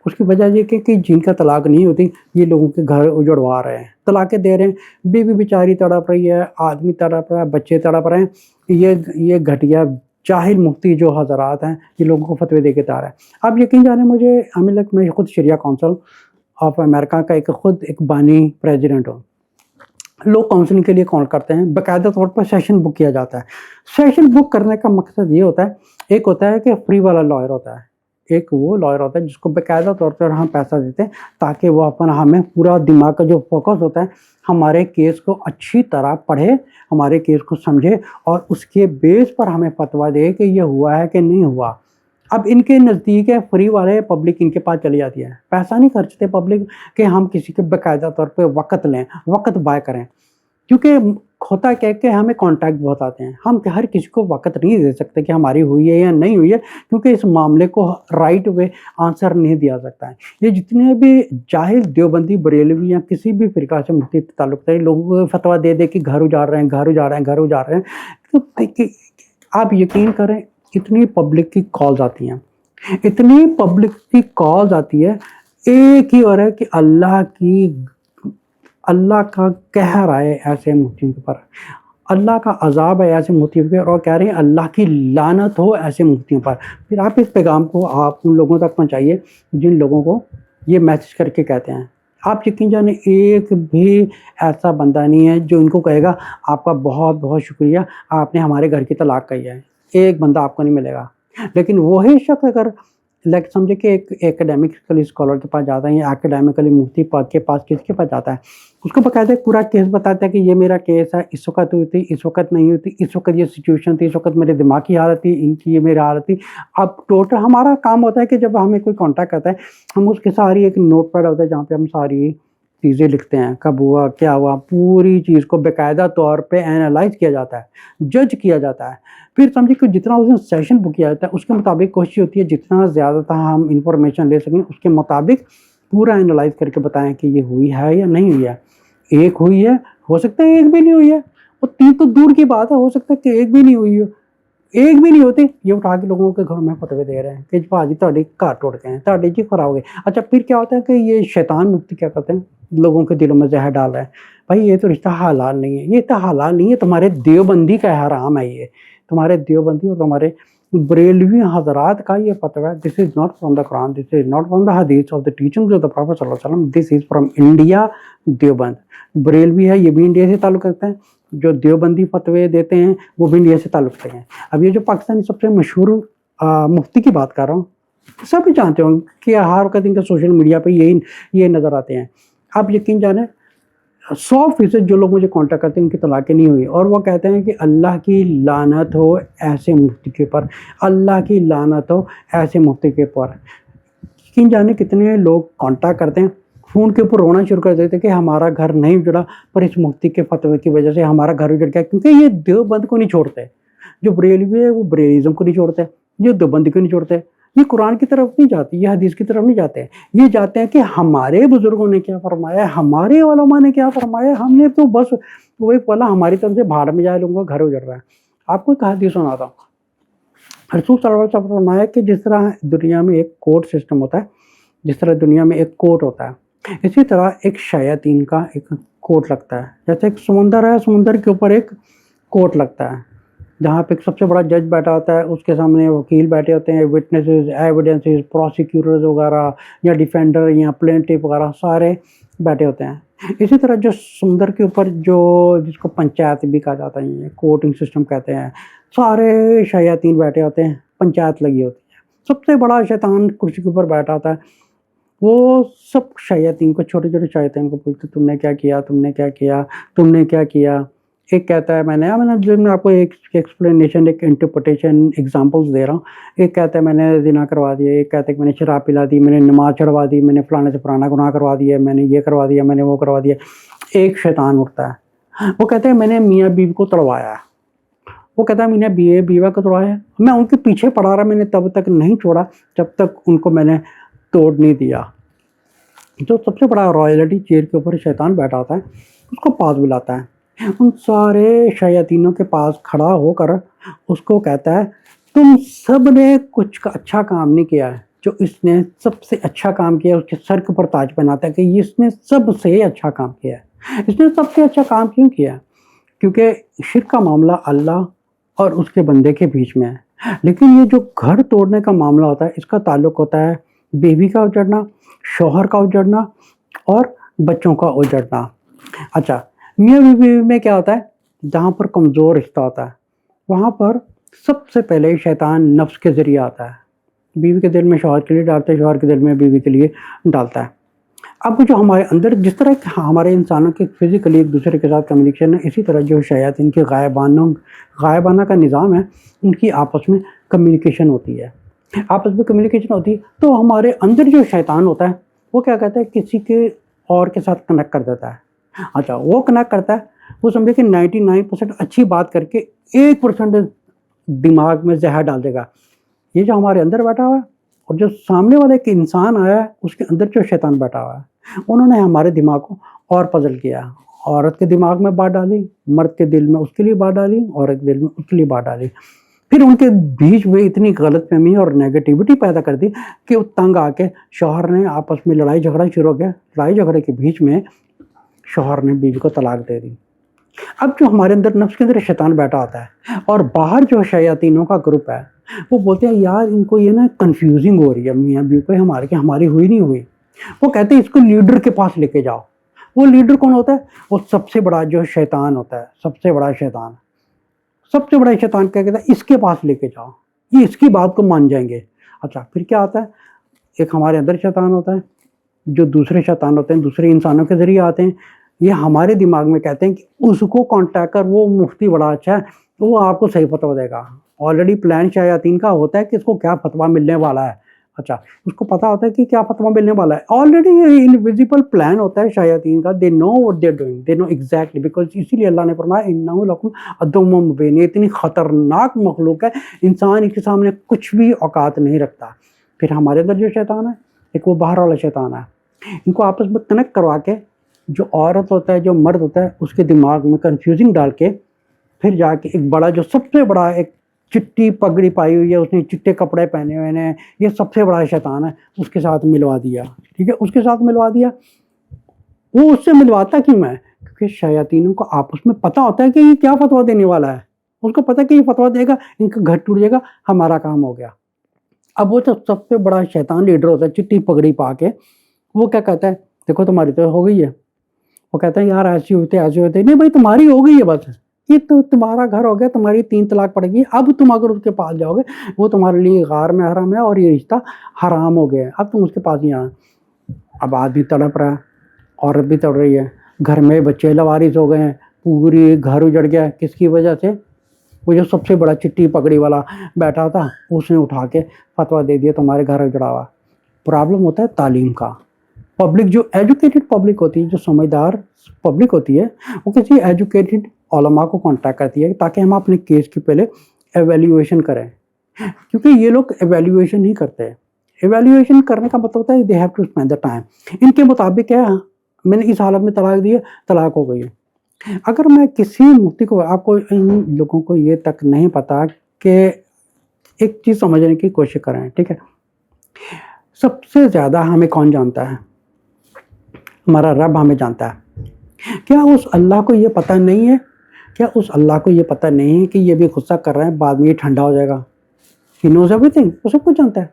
اس کی وجہ یہ کہ جن کا طلاق نہیں ہوتی یہ لوگوں کے گھر اجڑوا رہے ہیں، طلاقیں دے رہے ہیں، بیوی بیچاری تڑپ رہی ہے، آدمی تڑپ رہا ہے، بچے تڑپ رہے ہیں. یہ گھٹیا جاہل مفتی جو حضرات ہیں یہ لوگوں کو فتوے دے کے تار ہے. آپ یقین جانے مجھے میں خود شریعہ کونسل آف امریکہ کا ایک بانی پریزیڈنٹ ہوں. لوگ کاؤنسلنگ کے لیے کال کرتے ہیں، باقاعدہ طور پر سیشن بک کیا جاتا ہے. سیشن بک کرنے کا مقصد یہ ہوتا ہے، ایک ہوتا ہے کہ فری والا لائر ہوتا ہے، ایک وہ لائر ہوتا ہے جس کو باقاعدہ طور پر ہم پیسہ دیتے ہیں تاکہ وہ ہمیں پورا دماغ کا جو فوکس ہوتا ہے ہمارے کیس کو اچھی طرح پڑھے، ہمارے کیس کو سمجھے اور اس کے بیس پر ہمیں فتویٰ دے کہ یہ ہوا ہے کہ نہیں ہوا. اب ان کے نزدیک ہے فری والے، پبلک ان کے پاس چلی جاتی ہے. پیسہ نہیں خرچتے پبلک کہ ہم کسی کے باقاعدہ طور پہ وقت لیں، وقت بائے کریں، کیونکہ ہوتا کیا کہ ہمیں کانٹیکٹ بہت آتے ہیں. ہم ہر کسی کو وقت نہیں دے سکتے کہ ہماری ہوئی ہے یا نہیں ہوئی ہے، کیونکہ اس معاملے کو رائٹ وے آنسر نہیں دیا سکتا ہے. یہ جتنے بھی جاہل دیوبندی، بریلوی یا کسی بھی فرقہ سے مفتی تعلق ہے، لوگوں کو فتویٰ دے دے کہ گھر اجاڑ رہے ہیں، گھر اجاڑ رہے ہیں، گھر اجاڑ رہے ہیں. تو آپ یقین کریں اتنی پبلک کی کالز آتی ہیں، اتنی پبلک کی کالز آتی ہے، ایک ہی اور ہے کہ اللہ کا قہر آئے ایسے مفتیوں کے پر، اللہ کا عذاب ہے ایسے مفتیوں پر، اور کہہ رہے ہیں اللہ کی لعنت ہو ایسے مفتیوں پر. پھر آپ اس پیغام کو آپ ان لوگوں تک پہنچائیے جن لوگوں کو یہ میسج کر کے کہتے ہیں. آپ یقین جانے ایک بھی ایسا بندہ نہیں ہے جو ان کو کہے گا آپ کا بہت بہت شکریہ، آپ نے ہمارے گھر کی طلاق کہی ہے. ایک بندہ آپ کو نہیں ملے گا. لیکن وہی شخص اگر سمجھے کہ ایک ایکڈیمکلی اسکالر کے پاس جاتا ہے یا ایکڈیمکلی مفتی کے پاس کس کے پاس جاتا ہے، اس کو باقاعدہ پورا کیس بتاتا ہے کہ یہ میرا کیس ہے، اس وقت ہوئی تھی، اس وقت نہیں ہوئی تھی، اس وقت یہ سچویشن تھی، اس وقت میرے دماغ کی حالت تھی، ان کی یہ میری حالت تھی. اب ٹوٹل ہمارا کام ہوتا ہے کہ جب ہمیں کوئی کانٹیکٹ کرتا ہے ہم اس کے ساری ایک نوٹ پیڈ ہوتا ہے جہاں پہ ہم ساری چیزیں لکھتے ہیں، کب ہوا، کیا ہوا، پوری چیز کو باقاعدہ طور پہ اینالائز کیا جاتا ہے، جج کیا جاتا ہے. پھر سمجھے کہ جتنا اس نے سیشن بک کیا جاتا ہے اس کے مطابق کوشش ہوتی ہے جتنا زیادہ تر ہم انفارمیشن لے سکیں اس کے مطابق پورا اینالائز کر کے بتائیں کہ یہ ہوئی ہے یا نہیں ہوئی ہے. ایک ہوئی ہے، ہو سکتا ہے ایک بھی نہیں ہوئی ہے، اور 3 تو دور کی بات ہے، ہو سکتا ہے کہ ایک بھی نہیں ہوئی ہو. ایک بھی نہیں ہوتے یہ اٹھا کے لوگوں کے گھروں میں فتوے دے رہے ہیں کہ بھاجی تہاڈے گھر ٹوٹ گئے ہیں، تہاڈے جی خراب ہو گئے. اچھا پھر کیا ہوتا ہے کہ یہ شیطان مفتی کیا کرتے ہیں، لوگوں کے دلوں میں زہر ڈال رہے ہیں. بھائی یہ تو رشتہ حلال نہیں ہے، یہ تو حلال نہیں ہے، تمہارے دیوبندی کا حرام ہے، یہ تمہارے دیوبندی اور تمہارے بریلوی حضرات کا یہ فتویٰ ہے. This is not from the قرآن، this is not from the حدیث of the teachings of the prophet صلی اللہ علیہ وسلم، this is from India. Deoband Barelvi ہے یہ بھی انڈیا سے تعلق رکھتے ہیں، جو دیوبندی فتوے دیتے ہیں وہ بھی انڈیا سے تعلق رکھتے ہیں. اب یہ جو پاکستانی سب سے مشہور مفتی کی بات کر رہا ہوں، سب جانتے ہوں کہ ہر وقت ان کے سوشل میڈیا پہ یہ نظر آتے ہیں. آپ یقین جانیں 100% جو لوگ مجھے کانٹیکٹ کرتے ہیں ان کی طلاقیں نہیں ہوئی، اور وہ کہتے ہیں کہ اللہ کی لعنت ہو ایسے مفتی کے پر، اللہ کی لعنت ہو ایسے مفتی کے پر. یقین جانے کتنے لوگ کانٹیکٹ کرتے ہیں، فون کے اوپر رونا شروع کر دیتے کہ ہمارا گھر نہیں اجڑا پر اس مفتی کے فتوے کی وجہ سے ہمارا گھر اجڑ گیا. کیونکہ یہ دیوبند کو نہیں چھوڑتے، جو بریلوی ہے وہ بریلزم کو نہیں چھوڑتے، جو دیوبندی کو نہیں چھوڑتے، یہ قرآن کی طرف نہیں جاتی، یہ حدیث کی طرف نہیں جاتے ہیں، یہ جاتے ہیں کہ ہمارے بزرگوں نے کیا فرمایا، ہمارے علماء نے کیا فرمایا، ہم نے تو بس وہی بولا ہماری طرف سے بھاڑ میں جائے، لوگوں کا گھر اجڑ رہا ہے۔ آپ کو ایک حدیث سناتا ہوں، رسول صلی اللہ علیہ وسلم نے فرمایا کہ جس طرح دنیا میں ایک کورٹ سسٹم ہوتا ہے، جس طرح دنیا میں ایک کورٹ ہوتا ہے، اسی طرح ایک شیاطین کا ایک کورٹ لگتا ہے۔ جیسے ایک سمندر ہے، سمندر کے اوپر ایک کورٹ لگتا ہے جہاں پہ ایک سب سے بڑا جج بیٹھا ہوتا ہے، اس کے سامنے وکیل بیٹھے ہوتے ہیں، وٹنسز، ایویڈنسز، پروسیکیوٹرز وغیرہ یا ڈیفینڈر یا پلینٹف وغیرہ سارے بیٹھے ہوتے ہیں۔ اسی طرح جو سمندر کے اوپر جو جس کو پنچایت بھی کہا جاتا ہے، کورٹنگ سسٹم کہتے ہیں، سارے شیاطین بیٹھے ہوتے ہیں، پنچایت لگی ہوتی ہے۔ سب سے بڑا شیطان کرسی کے اوپر بیٹھا ہوتا ہے، وہ سب شیاطین کو، چھوٹے چھوٹے شیاطین کو پوچھتے تم نے کیا کیا، تم نے کیا کیا، تم نے کیا کیا۔ ایک کہتا ہے میں نے آپ کو ایک ایکسپلینیشن، ایک انٹرپریٹیشن ایگزامپلس دے رہا ہوں۔ ایک کہتا ہے میں نے زنا کروا دیا، ایک کہتا ہے کہ میں نے شراب پلا دی، میں نے نماز چڑھوا دی، میں نے فلانے سے فلانا گناہ کروا دیا، میں نے یہ کروا دیا، میں نے وہ کروا دیا۔ ایک شیطان اٹھتا ہے، وہ کہتے ہیں میں نے میاں بیوی کو تڑوایا ہے، وہ کہتا ہے میں نے بیوہ کو تڑوایا، میں ان کے پیچھے پڑا رہا، میں نے تب تک نہیں چھوڑا جب تک ان کو میں نے توڑ نہیں دیا۔ جو سب سے بڑا رائلٹی چیئر کے اوپر شیطان بیٹھا ہوتا ہے، اس کو پاس بلاتا ہے، ان سارے شیاطینوں کے پاس کھڑا ہو کر اس کو کہتا ہے تم سب نے کچھ اچھا کام نہیں کیا ہے، جو اس نے سب سے اچھا کام کیا، اس کے سر کے اوپر تاج پہناتا ہے کہ اس نے سب سے اچھا کام کیا ہے۔ اس نے سب سے اچھا کام کیوں کیا؟ کیونکہ شرک کا معاملہ اللہ اور اس کے بندے کے بیچ میں ہے، لیکن یہ جو گھر توڑنے کا معاملہ ہوتا ہے، اس کا تعلق ہوتا ہے بیوی کا اجڑنا، شوہر کا اجڑنا اور بچوں کا اجڑنا۔ اچھا، میاں بیوی میں کیا ہوتا ہے؟ جہاں پر کمزور رشتہ ہوتا ہے وہاں پر سب سے پہلے شیطان نفس کے ذریعے آتا ہے، بیوی کے دل میں شوہر کے لیے ڈالتا ہے، شوہر کے دل میں بیوی کے لیے ڈالتا ہے۔ اب جو ہمارے اندر جس طرح ہمارے انسانوں کے فزیکلی ایک دوسرے کے ساتھ کمیونیکیشن ہے، اسی طرح جو شیاطین کے غائبانہ کا نظام ہے، ان کی آپس میں کمیونیکیشن ہوتی ہے، آپس میں کمیونیکیشن ہوتی ہے۔ تو ہمارے اندر جو شیطان ہوتا ہے وہ کیا کہتا ہے، کسی کے اور کے ساتھ کنیکٹ کر دیتا ہے۔ اچھا، وہ کنیکٹ کرتا ہے، وہ سمجھے کہ 99% اچھی بات کر کے 1% دماغ میں زہر ڈال دے گا۔ یہ جو ہمارے اندر بیٹھا ہوا ہے اور جو سامنے والے ایک انسان آیا ہے، اس کے اندر جو شیطان بیٹھا ہوا ہے، انہوں نے ہمارے دماغ کو اور پزل کیا، عورت کے دماغ میں بات ڈالی، مرد کے دل میں اس کے لیے بات ڈالی، عورت کے دل میں اس کے لیے بات ڈالی، پھر ان کے بیچ میں اتنی غلط فہمی اور نیگیٹیوٹی پیدا کر دی کہ وہ تنگ آ کے شوہر نے آپس میں لڑائی جھگڑا شروع ہو گیا، لڑائی جھگڑے کے بیچ میں شوہر نے بیوی کو طلاق دے دی۔ اب جو ہمارے اندر نفس کے اندر شیطان بیٹھا ہوتا ہے اور باہر جو شیاطینوں کا گروپ ہے، وہ بولتے ہیں یار ان کو یہ نا کنفیوزنگ ہو رہی ہے، میاں بیوی کو ہماری ہوئی نہیں ہوئی۔ وہ کہتے ہیں اس کو لیڈر کے پاس لے کے جاؤ۔ وہ لیڈر کون ہوتا ہے؟ وہ سب سے بڑا جو شیطان ہوتا ہے، سب سے بڑا شیطان کیا کہتا ہے، اس کے پاس لے کے جاؤ، یہ اس کی بات کو مان جائیں گے۔ اچھا، پھر کیا ہوتا ہے؟ ایک ہمارے اندر شیطان ہوتا ہے، جو دوسرے شیطان ہوتے ہیں دوسرے انسانوں کے ذریعے آتے ہیں، یہ ہمارے دماغ میں کہتے ہیں کہ اس کو کانٹیکٹ کر، وہ مفتی بڑا اچھا ہے، وہ آپ کو صحیح فتویٰ دے گا۔ آلریڈی پلان شیاطین کا ہوتا ہے کہ اس کو کیا فتویٰ ملنے والا ہے۔ اچھا، اس کو پتا ہوتا ہے کہ کیا فتویٰ ملنے والا ہے، آلریڈی یہ انویزیبل پلان ہوتا ہے شیاطین کا، دے نو what they're doing, they know exactly, because اسی لیے اللہ نے فرمایا اِنَّهُ لَكُمْ عَدُوٌّ مُّبِينٌ، یہ اتنی خطرناک مخلوق ہے، انسان اس کے سامنے کچھ بھی اوقات نہیں رکھتا۔ پھر ہمارے اندر جو شیطان ہے، ایک وہ باہر والا شیطان ہے، ان کو آپس میں کنیکٹ کروا کے جو عورت ہوتا ہے، جو مرد ہوتا ہے، اس کے دماغ میں کنفیوزنگ ڈال کے پھر جا کے ایک بڑا جو سب سے بڑا ایک چٹی پگڑی پائی ہوئی ہے، اس نے چٹے کپڑے پہنے ہوئے ہیں، یہ سب سے بڑا شیطان ہے، اس کے ساتھ ملوا دیا۔ ٹھیک ہے، اس کے ساتھ ملوا دیا۔ وہ اس سے ملواتا کیوں ہے؟ کیونکہ شیاطینوں کو آپس میں پتہ ہوتا ہے کہ یہ کیا فتویٰ دینے والا ہے، اس کو پتہ ہے کہ یہ فتویٰ دے گا، ان کا گھر ٹوٹ جائے گا، ہمارا کام ہو گیا۔ اب وہ جو سب سے بڑا شیطان لیڈر ہوتا ہے، چٹی پگڑی پا کے، وہ کیا کہتا ہے، دیکھو تمہاری تو ہو گئی ہے۔ وہ کہتا ہے یار ایسے ہوتے نہیں بھائی، تمہاری ہو گئی ہے، بس یہ تو تمہارا گھر ہو گیا، تمہاری 3 طلاق پڑ گئی، اب تم اگر اس کے پاس جاؤ گے وہ تمہارے لیے غار میں حرام ہے اور یہ رشتہ حرام ہو گیا ہے، اب تم اس کے پاس نہیں آنا۔ اب آدمی تڑپ رہا ہے، عورت بھی تڑ رہی ہے، گھر میں بچے لوارث ہو گئے ہیں، پوری گھر اجڑ گیا، کس کی وجہ سے؟ وہ جو سب سے بڑا چٹی پگڑی والا بیٹھا تھا، اس نے اٹھا کے فتویٰ دے دیا تمہارے گھر اجڑا ہوا۔ پرابلم ہوتا ہے تعلیم کا۔ پبلک جو ایجوکیٹڈ پبلک ہوتی ہے، جو سمجھدار پبلک ہوتی ہے، وہ کسی ایجوکیٹڈ علماء کو کانٹیکٹ کرتی ہے تاکہ ہم اپنے کیس کی پہلے ایویلیویشن کریں، کیونکہ یہ لوگ ایویلیویشن نہیں کرتے. ایویلیویشن کرنے کا مطلب ہوتا ہے they have to spend the time. ان کے مطابق کیا میں نے اس حالت میں طلاق دی ہے, طلاق ہو گئی ہے. اگر میں کسی مفتی کو, آپ کو ان لوگوں کو یہ تک نہیں پتا کہ ایک چیز سمجھنے کی کوشش کریں, ٹھیک ہے, سب سے زیادہ ہمیں کون جانتا ہے؟ ہمارا رب ہمیں جانتا ہے. کیا اس اللہ کو یہ پتہ نہیں ہے؟ کیا اس اللہ کو یہ پتہ نہیں ہے کہ یہ بھی غصہ کر رہے ہیں, بعد میں یہ ٹھنڈا ہو جائے گا؟ ہی نوز ایوری تھنگ, وہ سب کچھ جانتا ہے.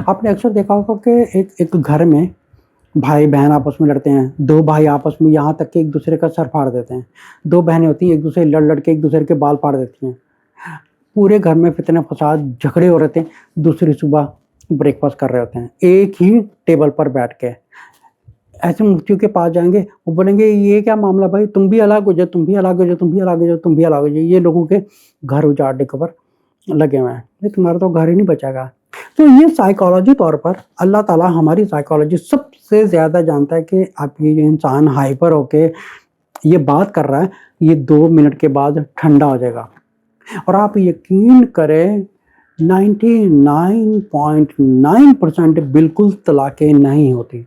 آپ نے اکثر دیکھا ہوگا کہ ایک گھر میں بھائی بہن آپس میں لڑتے ہیں, دو بھائی آپس میں یہاں تک کہ ایک دوسرے کا سر پھاڑ دیتے ہیں, دو بہنیں ہوتی ہیں ایک دوسرے لڑ کے ایک دوسرے کے بال پھاڑ دیتی ہیں, پورے گھر میں فتنہ فساد جھگڑے ہو رہے ہیں, دوسری صبح بریک فاسٹ کر رہے ہوتے ہیں ایک ہی ٹیبل پر بیٹھ کے. ایسے مفتیوں کے پاس جائیں گے, وہ بولیں گے یہ کیا معاملہ بھائی, تم بھی الگ ہو جاؤ, تم بھی الگ ہو جاؤ, تم بھی الگ ہو جاؤ, تم بھی الگ ہو جاؤ. یہ لوگوں کے گھر اجاڑنے کے اوپر لگے ہوئے ہیں, تمہارا تو گھر ہی نہیں بچا گا. تو یہ سائیکالوجی طور پر اللہ تعالیٰ ہماری سائیکالوجی سب سے زیادہ جانتا ہے کہ آپ یہ جو انسان ہائپر ہو کے یہ بات کر رہا ہے, یہ 2 منٹ کے بعد ٹھنڈا ہو جائے گا. اور آپ یقین کریں 99.9% بالکل طلاقیں نہیں ہوتی.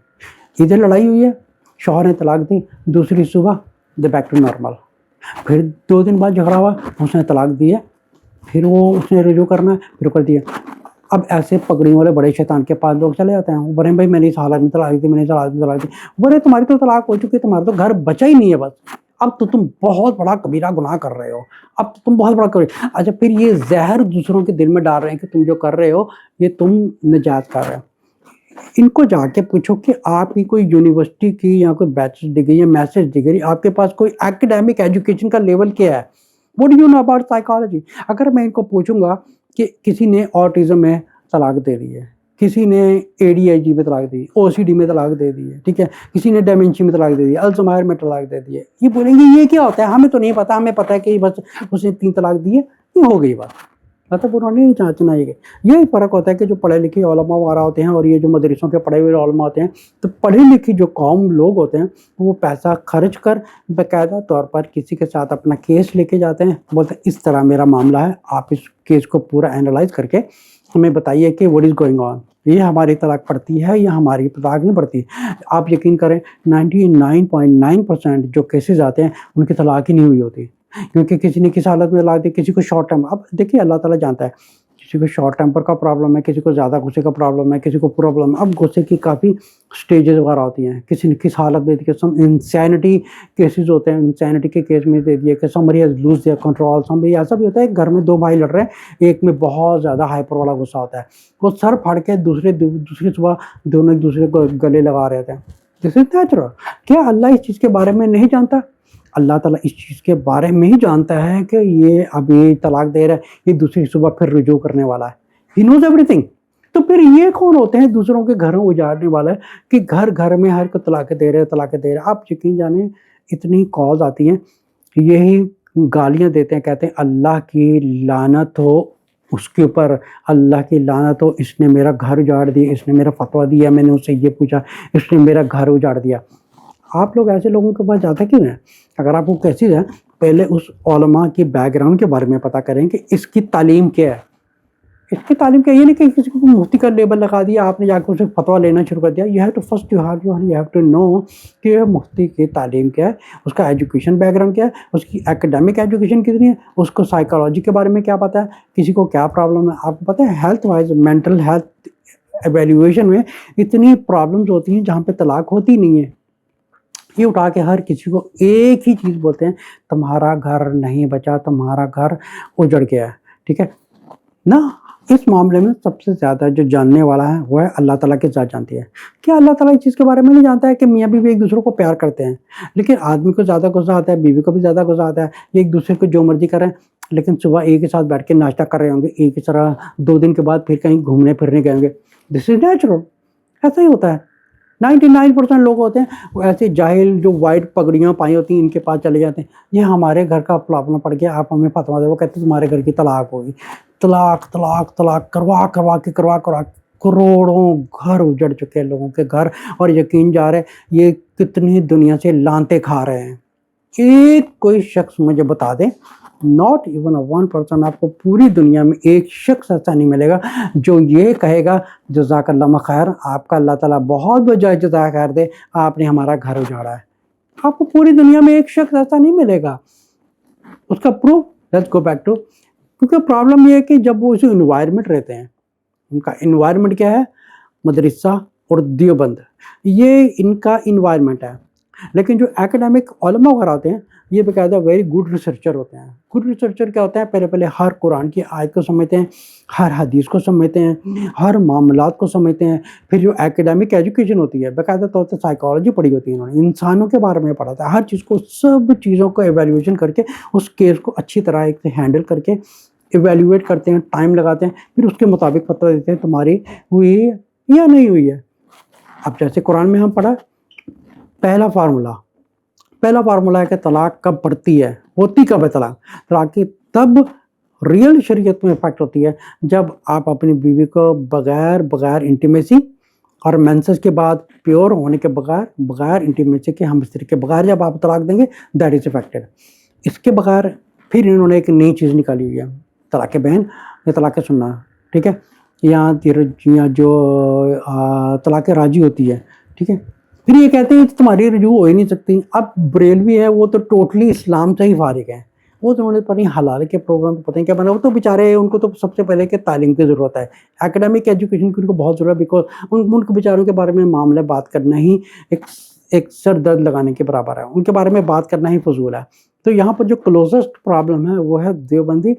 ادھر لڑائی ہوئی ہے, شوہر نے طلاق دی, دوسری صبح دے بیک ٹو نارمل. پھر 2 دن بعد جھگڑا ہوا, اس نے طلاق دی ہے, پھر وہ اس نے رجوع کرنا ہے, پھر کر دیا. اب ایسے پگڑیوں والے بڑے شیطان کے پاس لوگ چلے جاتے ہیں, وہ بولے بھائی میں نے اس حالت میں طلاق دی, میں نے اس حالت میں طلاق دی. بولے تمہاری تو طلاق ہو چکی ہے, تمہارا تو گھر بچا ہی نہیں ہے, بس اب تو تم بہت بڑا کبیرہ گناہ کر رہے ہو, اب تو تم بہت بڑا کبیرہ. اچھا پھر یہ زہر دوسروں کے دل میں ڈال رہے ہیں کہ تم جو کر رہے ہو یہ تم نجات کر رہے ہو. ان کو جا کے پوچھو کہ آپ کی کوئی یونیورسٹی کی یا کوئی بیچلر ڈگری یا میسٹر ڈگری, آپ کے پاس کوئی ایکڈیمک ایجوکیشن کا لیول کیا ہے؟ What do you know about psychology? اگر میں ان کو پوچھوں گا کہ کسی نے آٹزم میں طلاق دے دی ہے, کسی نے ADHD میں طلاق دی, OCD میں طلاق دے دی ہے, ٹھیک ہے, کسی نے ڈیمنشیا میں طلاق دے دی ہے, الزائمر میں طلاق دے دی ہے, یہ بولیں گے یہ کیا ہوتا ہے, ہمیں تو نہیں پتا, ہمیں پتا ہے کہ بس اس نے 3 طلاق دی ہے, یہ ہو گئی بات. مطلب انہوں نے نہیں چنائی گئی. یہی فرق ہوتا ہے کہ جو پڑھے لکھے علماء وغیرہ ہوتے ہیں اور یہ جو مدرسوں کے پڑھے ہوئے علماء ہوتے ہیں, تو پڑھی لکھی جو قوم لوگ ہوتے ہیں وہ پیسہ خرچ کر باقاعدہ طور پر کسی کے ساتھ اپنا کیس لے کے جاتے ہیں, بولتے ہیں اس طرح میرا معاملہ ہے, آپ اس کیس کو پورا اینالائز کر کے ہمیں بتائیے کہ واٹ از گوئنگ آن, یہ ہماری طلاق پڑتی ہے یا ہماری طلاق نہیں پڑتی. آپ یقین کریں 99.9% جو کیسز آتے ہیں ان کی طلاق ہی نہیں ہوئی ہوتی, کیونکہ کسی نے کس حالت میں طلاق دی, کسی کو شارٹ ٹائم. اب دیکھیے اللہ تعالیٰ جانتا ہے, کسی کو شارٹ ٹیمپر کا پرابلم ہے, کسی کو زیادہ غصے کا پرابلم ہے, کسی کو پرابلم ہے. اب غصے کی کافی سٹیجز وغیرہ ہوتی ہیں, کسی نے کس حالت میں دی, سم انسینٹی کیسز ہوتے ہیں, انسینٹی کے کیس میں دے دیے کہ somebody has lose their control, somebody ایسا بھی ہوتا ہے گھر میں 2 بھائی لڑ رہے ہیں, ایک میں بہت زیادہ ہائپر والا غصہ ہوتا ہے, وہ سر پھاڑ کے دوسری صبح دونوں ایک دوسرے کو گلے لگا رہے تھے. دس از نیچرل. کیا اللہ اس چیز کے بارے میں نہیں جانتا؟ اللہ تعالیٰ اس چیز کے بارے میں ہی جانتا ہے کہ یہ ابھی طلاق دے رہا ہے, یہ دوسری صبح پھر رجوع کرنے والا ہے. ہی نوز ایوری تھنگ. تو پھر یہ کون ہوتے ہیں دوسروں کے گھروں اجاڑنے والے کہ گھر گھر میں ہر کو طلاق دے رہے, طلاق دے رہے. آپ یقین جانیں اتنی کالز آتی ہیں, یہی گالیاں دیتے ہیں, کہتے ہیں اللہ کی لعنت ہو اس کے اوپر, اللہ کی لعنت ہو, اس نے میرا گھر اجاڑ دیا, اس نے میرا فتویٰ دیا, میں نے اس سے یہ پوچھا, اس نے میرا گھر اجاڑ دیا. آپ لوگ ایسے لوگوں کے پاس جاتے کیوں ہیں؟ اگر آپ کو کیسی ہے, پہلے اس علماء کی بیک گراؤنڈ کے بارے میں پتہ کریں کہ اس کی تعلیم کیا ہے. اس کی تعلیم کیا, یہ نہیں کہ کسی کو مفتی کا لیبل لگا دیا, آپ نے جا کے اسے فتویٰ لینا شروع کر دیا. You have to first you have to know کہ مفتی کی تعلیم کیا ہے, اس کا ایجوکیشن بیک گراؤنڈ کیا ہے, اس کی ایکڈیمک ایجوکیشن کتنی ہے, اس کو سائیکالوجی کے بارے میں کیا پتہ ہے, کسی کو کیا پرابلم ہے. آپ کو پتہ ہے health wise, mental health evaluation میں اتنی پرابلمس ہوتی ہیں جہاں پہ طلاق ہوتی نہیں ہے. یہ اٹھا کے ہر کسی کو ایک ہی چیز بولتے ہیں, تمہارا گھر نہیں بچا, تمہارا گھر اجڑ گیا ہے, ٹھیک ہے نا. اس معاملے میں سب سے زیادہ جو جاننے والا ہے وہ ہے اللہ تعالیٰ کی ذات جانتی ہے. کیا اللہ تعالیٰ اس چیز کے بارے میں نہیں جانتا ہے کہ میاں بیوی ایک دوسرے کو پیار کرتے ہیں, لیکن آدمی کو زیادہ غصہ آتا ہے, بیوی کو بھی زیادہ غصہ آتا ہے, یہ ایک دوسرے کو جو مرضی کریں, لیکن صبح ایک ہی ساتھ بیٹھ کے ناشتہ کر رہے ہوں گے, ایک ہی طرح 2 دن کے بعد پھر کہیں گھومنے پھرنے گئے ہوں گے. دس از نیچرل. ایسا ہی ہوتا ہے. 99% لوگ ہوتے ہیں وہ ایسے جاہل جو وائٹ پگڑیاں پائی ہوتی ہیں, ان کے پاس چلے جاتے ہیں, یہ ہمارے گھر کا پرابلم پڑ گیا, آپ ہمیں فتویٰ دے. وہ کہتے ہیں تمہارے گھر کی طلاق ہوگی. طلاق طلاق طلاق کروا کے کروڑوں گھر اجڑ چکے ہیں لوگوں کے گھر, اور یقین جا رہے یہ کتنی دنیا سے لانتے کھا رہے ہیں. ایک کوئی شخص مجھے بتا دے ناٹ ایون 1%. آپ کو پوری دنیا میں ایک شخص ایسا نہیں ملے گا جو یہ کہے گا جزاک اللہ خیر، آپ کا اللہ تعالیٰ بہت بہت جزائے خیر دے، آپ نے ہمارا گھر اجاڑا ہے. آپ کو پوری دنیا میں ایک شخص ایسا نہیں ملے گا. اس کا proof, let's go back to, کیونکہ پرابلم یہ ہے کہ جب وہ اسی انوائرمنٹ رہتے ہیں، ان کا انوائرمنٹ کیا ہے؟ مدرسہ اور دیوبند، یہ ان کا انوائرمنٹ ہے. لیکن جو ایکڈیمک علماء وغیرہ ہوتے ہیں یہ باقاعدہ ویری گڈ ریسرچر ہوتے ہیں. گڈ ریسرچر کیا ہوتا ہے؟ پہلے ہر قرآن کی آیت کو سمجھتے ہیں، ہر حدیث کو سمجھتے ہیں، ہر معاملات کو سمجھتے ہیں. پھر جو ایکڈیمک ایجوکیشن ہوتی ہے، باقاعدہ طور سے سائیکالوجی پڑھی ہوتی ہے، انہوں نے انسانوں کے بارے میں پڑھا تھا. ہر چیز کو، سب چیزوں کو ایویلیویشن کر کے اس کیس کو اچھی طرح ایک سے ہینڈل کر کے ایویلیویٹ کرتے ہیں، ٹائم لگاتے ہیں، پھر اس کے مطابق پتہ دیتے ہیں تمہاری ہوئی ہے یا نہیں ہوئی ہے. اب جیسے قرآن میں ہم پڑھا، پہلا فارمولہ ہے کہ طلاق کب پڑتی ہے، ہوتی کب ہے طلاق؟ طلاق کی تب ریئل شریعت میں افیکٹ ہوتی ہے جب آپ اپنی بیوی کو بغیر انٹیمیسی اور مینسز کے بعد پیور ہونے کے بغیر انٹیمیسی کے، ہم بستر کے بغیر جب آپ طلاق دیں گے، دیٹ از افیکٹڈ. اس کے بغیر پھر انہوں نے ایک نئی چیز نکالی ہوئی ہے، طلاق بہن یا طلاق سننا، ٹھیک ہے، یا جو طلاق راجی ہوتی ہے، ٹھیک ہے. پھر یہ کہتے ہیں کہ تمہاری رجوع ہو ہی نہیں سکتی. اب بریلوی ہے وہ تو ٹوٹلی اسلام سے ہی فارغ ہے، وہ تو انہوں نے پتہ نہیں حلال کے پروگرام پتہ نہیں کیا بنا. وہ تو بیچارے، ان کو تو سب سے پہلے کہ تعلیم کی ضرورت ہے، ایکڈیمک ایجوکیشن کی ان کو بہت ضرورت ہے، بیکاز ان کو بیچاروں کے بارے میں معاملہ بات کرنا ہی ایک سر درد لگانے کے برابر ہے، ان کے بارے میں بات کرنا ہی فضول ہے. تو یہاں پر جو کلوزسٹ پرابلم ہے وہ ہے دیوبندی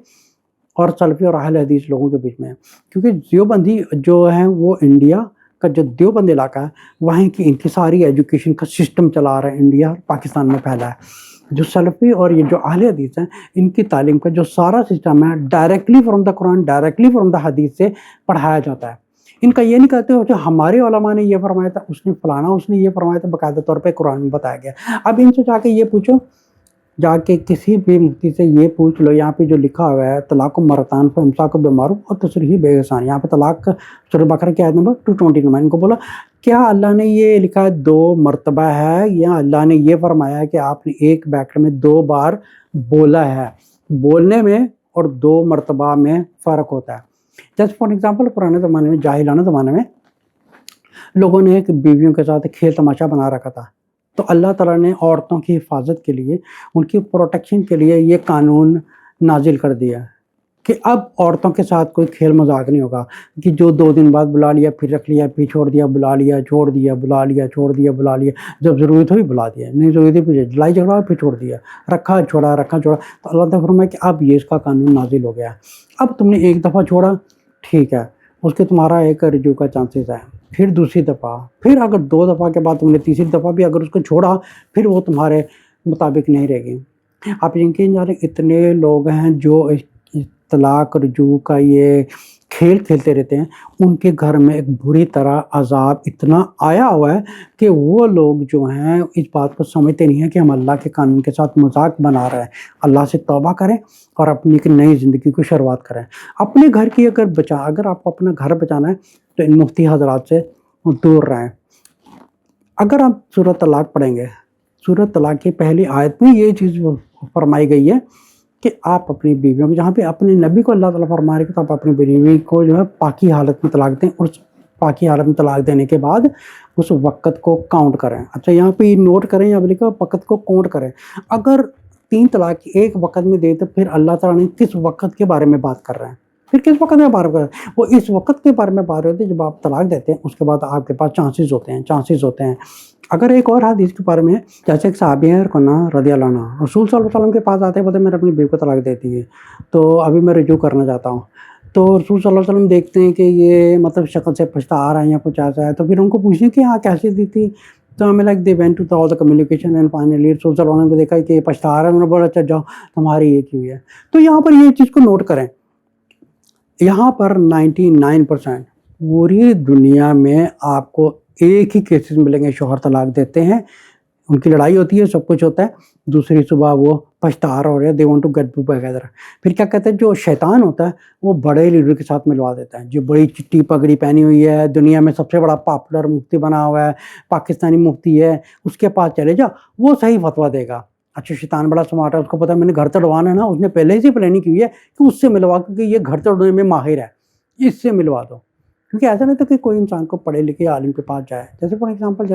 اور سلفی اور اہل حدیث لوگوں کے بیچ میں، کیونکہ دیوبندی جو ہیں وہ انڈیا کا جو دیوبند علاقہ ہے وہیں کی انحصاری ایجوکیشن کا سسٹم چلا رہا ہے، انڈیا اور پاکستان میں پھیلا ہے. جو سلفی اور یہ جو اہل حدیث ہیں، ان کی تعلیم کا جو سارا سسٹم ہے directly from the Quran, directly from the حدیث سے پڑھایا جاتا ہے. ان کا یہ نہیں کہتے ہو کہ ہمارے علماء نے یہ فرمایا تھا، اس نے فلانا اس نے یہ فرمایا تھا، باقاعدہ طور پہ قرآن میں بتایا گیا. اب ان سے جا کے یہ پوچھو، جا کے کسی بھی مفتی سے یہ پوچھ لو، یہاں پہ جو لکھا ہوا ہے طلاق مرتان فامساک بالمعروف اور تسریح باحسان، یہاں پہ طلاق سورہ بقرہ کی آیت نمبر 229، ان کو بولا کیا اللہ نے یہ لکھا ہے 2 مرتبہ ہے، یا اللہ نے یہ فرمایا ہے کہ آپ نے ایک بیکٹ میں 2 بار بولا ہے؟ بولنے میں اور 2 مرتبہ میں فرق ہوتا ہے. جیسے فار ایگزامپل پرانے زمانے میں، جاہلانہ زمانے میں لوگوں نے ایک بیویوں کے ساتھ کھیل تماشا بنا رکھا تھا. تو اللہ تعالیٰ نے عورتوں کی حفاظت کے لیے، ان کی پروٹیکشن کے لیے یہ قانون نازل کر دیا کہ اب عورتوں کے ساتھ کوئی کھیل مذاق نہیں ہوگا کہ جو 2 دن بعد بلا لیا پھر رکھ لیا پھر چھوڑ دیا، بلا لیا چھوڑ دیا، بلا لیا چھوڑ دیا، بلا لیا، جب ضرورت ہوئی بلا دیا، نہیں ضرورت ہوئی پھر لڑائی جھگڑا پھر چھوڑ دیا، رکھا چھوڑا رکھا چھوڑا. تو اللہ تعالیٰ فرمایا کہ اب یہ اس کا قانون نازل ہو گیا. اب تم نے ایک دفعہ چھوڑا، ٹھیک ہے، اس کے تمہارا ایک رجوع کا چانسز ہے. پھر دوسری دفعہ، پھر اگر 2 دفعہ کے بعد تم نے تیسری دفعہ بھی اگر اس کو چھوڑا، پھر وہ تمہارے مطابق نہیں رہے گی. آپ یقین جانے اتنے لوگ ہیں جو طلاق رجوع کا یہ کھیل کھیلتے رہتے ہیں، ان کے گھر میں ایک بری طرح عذاب اتنا آیا ہوا ہے کہ وہ لوگ جو ہیں اس بات کو سمجھتے نہیں ہیں کہ ہم اللہ کے قانون کے ساتھ مذاق بنا رہے ہیں. اللہ سے توبہ کریں اور اپنی ایک نئی زندگی کو شروعات کریں. اپنے گھر کی اگر آپ کو اپنا گھر بچانا ہے تو ان مفتی حضرات سے دور رہیں. اگر آپ سورۃ طلاق پڑھیں گے، سورۃ طلاق کی پہلی آیت میں یہ چیز فرمائی گئی ہے کہ آپ اپنی بیویوں کو، جہاں پہ اپنے نبی کو اللہ تعالیٰ فرما رہے کہ آپ اپنی بیوی کو جو ہے پاکی حالت میں طلاق دیں، اور پاکی حالت میں طلاق دینے کے بعد اس وقت کو کاؤنٹ کریں. اچھا یہاں پہ نوٹ کریں، یا بلکہ وقت کو کاؤنٹ کریں. اگر 3 طلاق ایک وقت میں دے تو پھر اللہ تعالیٰ نے کس وقت کے بارے میں بات کر رہے ہیں؟ پھر کس وقت میں بات کر رہے ہیں؟ وہ اس وقت کے بارے میں بات ہوتی ہے جب آپ طلاق دیتے ہیں، اس کے بعد آپ کے پاس چانسز ہوتے ہیں. اگر ایک اور حدیث کے بارے میں، جیسے ایک صحابی ہے رکنا رضی اللہ عنہ، رسول صلی اللہ علیہ وسلم کے پاس آتے ہیں، بولتے میں نے اپنی بیوی کو طلاق دیتی ہے، تو ابھی میں رجوع کرنا چاہتا ہوں. تو رسول صلی اللہ علیہ وسلم دیکھتے ہیں کہ یہ مطلب شکل سے پچھتا آ رہا ہے یا کچھ ایسا ہے، تو پھر ان کو پوچھیں کہ ہاں کیسے دی تھی؟ تو ہمیں like they went to all the communication and finally رسول صلی اللہ علیہ وسلم نے دیکھا کہ یہ پچھتا آ رہا ہے، انہوں نے بولا اچھا جاؤ تمہاری یہ کی ہوئی ہے. تو یہاں پر یہ چیز کو نوٹ کریں، یہاں پر 99% پوری دنیا میں آپ کو ایک ہی کیسز ملیں گے، شوہر طلاق دیتے ہیں، ان کی لڑائی ہوتی ہے، سب کچھ ہوتا ہے، دوسری صبح وہ پچھتا رہے ہیں، they want to get together. پھر کیا کہتے ہیں، جو شیطان ہوتا ہے وہ بڑے لیڈر کے ساتھ ملوا دیتا ہے، جو بڑی چٹی پگڑی پہنی ہوئی ہے، دنیا میں سب سے بڑا پاپولر مفتی بنا ہوا ہے، پاکستانی مفتی ہے، اس کے پاس چلے جا، وہ صحیح فتویٰ دے گا. اچھا شیطان بڑا سمارٹ ہے, اس کو پتا ہے میں نے گھر توڑوانا ہے نا, اس نے پہلے سے پلاننگ کی ہوئی ہے کہ اس سے ملوا, کیونکہ یہ گھر توڑنے میں ماہر ہے, اس سے ملوا دو. کیونکہ ایسا نہیں تھا کہ کوئی انسان کو پڑھے لکھے عالم کے پاس جائے. جیسے فار ایگزامپل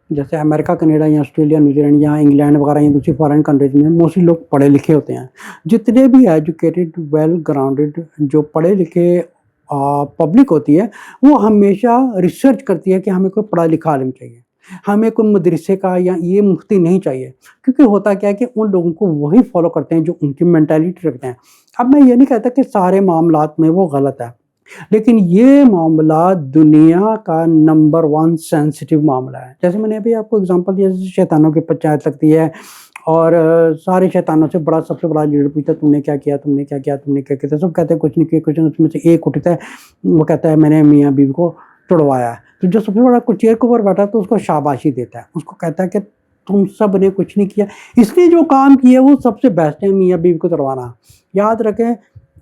جیسے امریکہ, کینیڈا یا آسٹریلیا, نیوزی لینڈ یا انگلینڈ وغیرہ یا دوسری فارن کنٹریز میں موسٹلی لوگ پڑھے لکھے ہوتے ہیں. جتنے بھی ایجوکیٹڈ ویل گراؤنڈڈ جو پڑھے لکھے پبلک ہوتی ہے, وہ ہمیشہ ریسرچ کرتی ہے کہ ہمیں کوئی پڑھا لکھا عالم چاہیے, ہمیں کوئی مدرسے کا یا یہ مفتی نہیں چاہیے. کیونکہ ہوتا کیا ہے کہ ان لوگوں کو وہی فالو کرتے ہیں جو ان کی مینٹیلٹی رکھتے ہیں. اب میں یہ نہیں کہتا کہ سارے معاملات میں وہ غلط ہے, لیکن یہ معاملہ دنیا کا نمبر 1 سینسٹیو معاملہ ہے. جیسے میں نے ابھی آپ کو اگزامپل دیا, جیسے شیطانوں کی پنچایت لگتی ہے اور سارے شیطانوں سے سب سے بڑا لیڈر پوچھتا ہے تم نے کیا کیا, تم نے کیا کیا, تم نے کیا کیا. سب کہتے ہیں کچھ نہیں کیا, کچھ نہیں. اس میں سے ایک اٹھتا ہے, وہ کہتا ہے میں نے میاں بیوی کو توڑوایا ہے. تو جو سب سے بڑا چیئر کے اوپر بیٹھا تو اس کو شاباشی دیتا ہے, اس کو کہتا ہے کہ تم سب نے کچھ نہیں کیا, اس نے جو کام کیا وہ سب سے بیسٹ ہے, میاں بیوی کو توڑوانا. یاد رکھیں,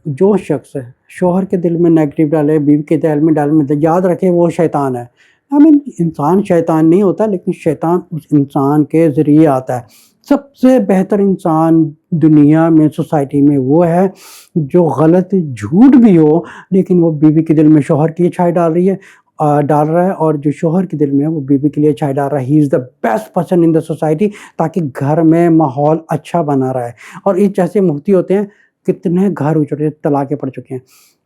جو شخص شوہر کے دل میں نیگیٹو ڈالے, بیوی کے دل میں ڈالے, یاد رکھے وہ شیطان ہے. انسان شیطان نہیں ہوتا, لیکن شیطان اس انسان کے ذریعے آتا ہے. سب سے بہتر انسان دنیا میں, سوسائٹی میں وہ ہے جو غلط جھوٹ بھی ہو لیکن وہ بیوی کے دل میں شوہر کی اچھائی ڈال رہا ہے, اور جو شوہر کے دل میں وہ بیوی کے لیے اچھائی ڈال رہا ہے. He is the best person in the society, تاکہ گھر میں ماحول اچھا بنا رہا ہے. اور اس جیسے مفتی ہوتے ہیں, کتنے گھر اجڑے, طلاقیں پڑ چکے ہیں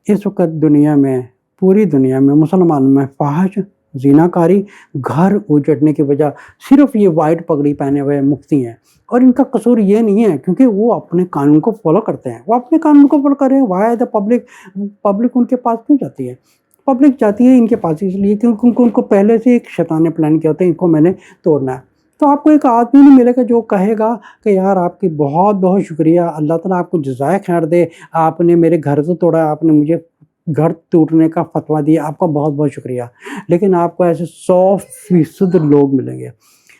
اس وقت دنیا میں. پوری دنیا میں مسلمانوں میں فحش, زنا کاری, گھر اجڑنے کی وجہ صرف یہ وائٹ پگڑی پہنے ہوئے مفتی ہیں. اور ان کا قصور یہ نہیں ہے کیونکہ وہ اپنے قانون کو فالو کرتے ہیں, وہ اپنے قانون کو فالو کر رہے ہیں. وائی دا پبلک ان کے پاس کیوں جاتی ہے؟ پبلک جاتی ہے ان کے پاس اس لیے کیونکہ ان کو پہلے سے ایک شیطان نے پلان کیا ہوتا ہے ان کو میں نے توڑنا ہے. تو آپ کو ایک آدمی نہیں ملے گا جو کہے گا کہ یار آپ کی بہت بہت شکریہ, اللہ تعالیٰ آپ کو جزائے خیر دے, آپ نے میرے گھر تو توڑا, آپ نے مجھے گھر ٹوٹنے کا فتویٰ دیا, آپ کا بہت بہت شکریہ. لیکن آپ کو ایسے 100% لوگ ملیں گے,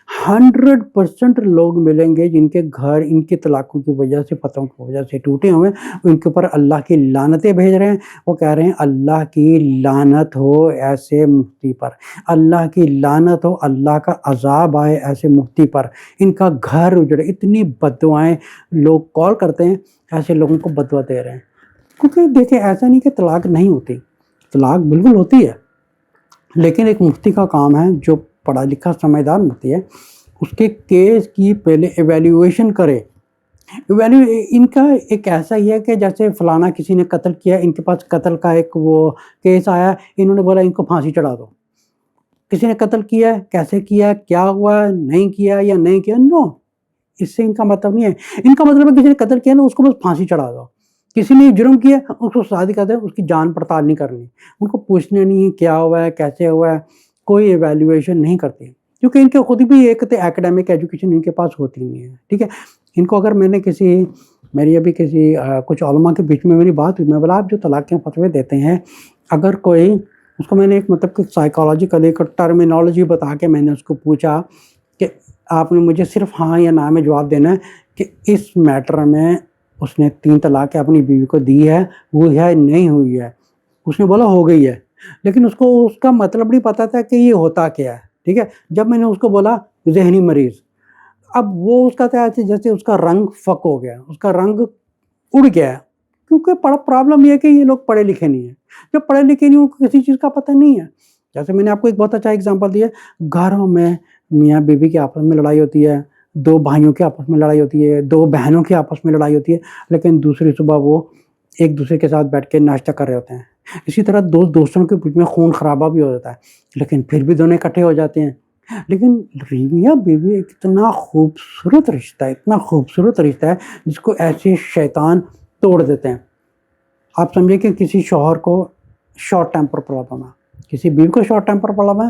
100% لوگ ملیں گے جن کے گھر ان کے طلاقوں کی وجہ سے, فتووں کی وجہ سے ٹوٹے ہوئے, ان کے اوپر اللہ کی لعنتیں بھیج رہے ہیں. وہ کہہ رہے ہیں اللہ کی لعنت ہو ایسے مفتی پر, اللہ کی لعنت ہو, اللہ کا عذاب آئے ایسے مفتی پر, ان کا گھر اجڑے. اتنی بددعائیں لوگ کال کرتے ہیں, ایسے لوگوں کو بددعا دے رہے ہیں. کیونکہ دیکھیں ایسا نہیں کہ طلاق نہیں ہوتی, طلاق بالکل ہوتی ہے, لیکن ایک مفتی کا کام ہے جو پڑھا لکھا سمجھدار مفتی ہے, اس کے کیس کی پہلے ایویلیویشن کرے. ان کا ایک ایسا ہی ہے کہ جیسے فلانا کسی نے قتل کیا, ان کے پاس قتل کا ایک وہ کیس آیا, انہوں نے بولا ان کو پھانسی چڑھا دو. کسی نے قتل کیا ہے, کیسے کیا, کیا ہوا, نہیں کیا یا نہیں کیا, نو, اس سے ان کا مطلب نہیں ہے. ان کا مطلب ہے کسی نے قتل کیا نا اس کو بس پھانسی چڑھا دو. کسی نے جرم کیا اس کو شادی کرتے ہیں, اس کی جان پڑتال نہیں کرنی, ان کو پوچھنا نہیں کیا ہوا ہے, کیسے ہوا ہے, کوئی ایویلیویشن نہیں کرتے. کیونکہ ان کے خود بھی ایک ایکیڈیمک ایجوکیشن ان کے پاس ہوتی نہیں ہے. ٹھیک ہے, ان کو اگر میں نے میری ابھی کچھ علماء کے بیچ میں میری بات ہوئی, میں بولا آپ جو طلاق کے فتوے دیتے ہیں, اگر کوئی اس کو میں نے ایک مطلب کہ سائیکالوجیکل ایک ٹرمینالوجی بتا کے میں نے اس کو پوچھا کہ آپ نے مجھے صرف ہاں یا نہ میں جواب دینا ہے کہ اس میٹر میں اس نے 3 طلاقیں اپنی بیوی کو دی ہے, ہوئی ہے نہیں ہوئی ہے. اس نے بولا ہو گئی ہے, لیکن اس کو اس کا مطلب نہیں پتا تھا کہ یہ ہوتا کیا ہے. ٹھیک ہے, جب میں نے اس کو بولا ذہنی مریض, اب وہ اس کا تھا جیسے اس کا رنگ فک ہو گیا, اس کا رنگ اڑ گیا, کیونکہ پرابلم یہ ہے کہ یہ لوگ پڑھے لکھے نہیں ہیں. جب پڑھے لکھے نہیں, ان کو کسی چیز کا پتہ نہیں ہے. جیسے میں نے آپ کو ایک بہت اچھا ایگزامپل دیا, گھروں میں میاں بیوی کے آپس میں لڑائی ہوتی ہے, 2 بھائیوں کے آپس میں لڑائی ہوتی ہے, 2 بہنوں کے آپس میں لڑائی ہوتی ہے, لیکن دوسری صبح وہ ایک دوسرے کے ساتھ بیٹھ کے ناشتہ کر رہے ہوتے ہیں. اسی طرح دوستوں کے بیچ میں خون خرابہ بھی ہو جاتا ہے, لیکن پھر بھی دونوں اکٹھے ہو جاتے ہیں. لیکن میاں بیوی ایک اتنا خوبصورت رشتہ ہے, اتنا خوبصورت رشتہ ہے جس کو ایسے شیطان توڑ دیتے ہیں. آپ سمجھے کہ کسی شوہر کو شارٹ ٹیمپر پرابلم ہے, کسی بیوی کو شارٹ ٹیمپر پرابلم ہے,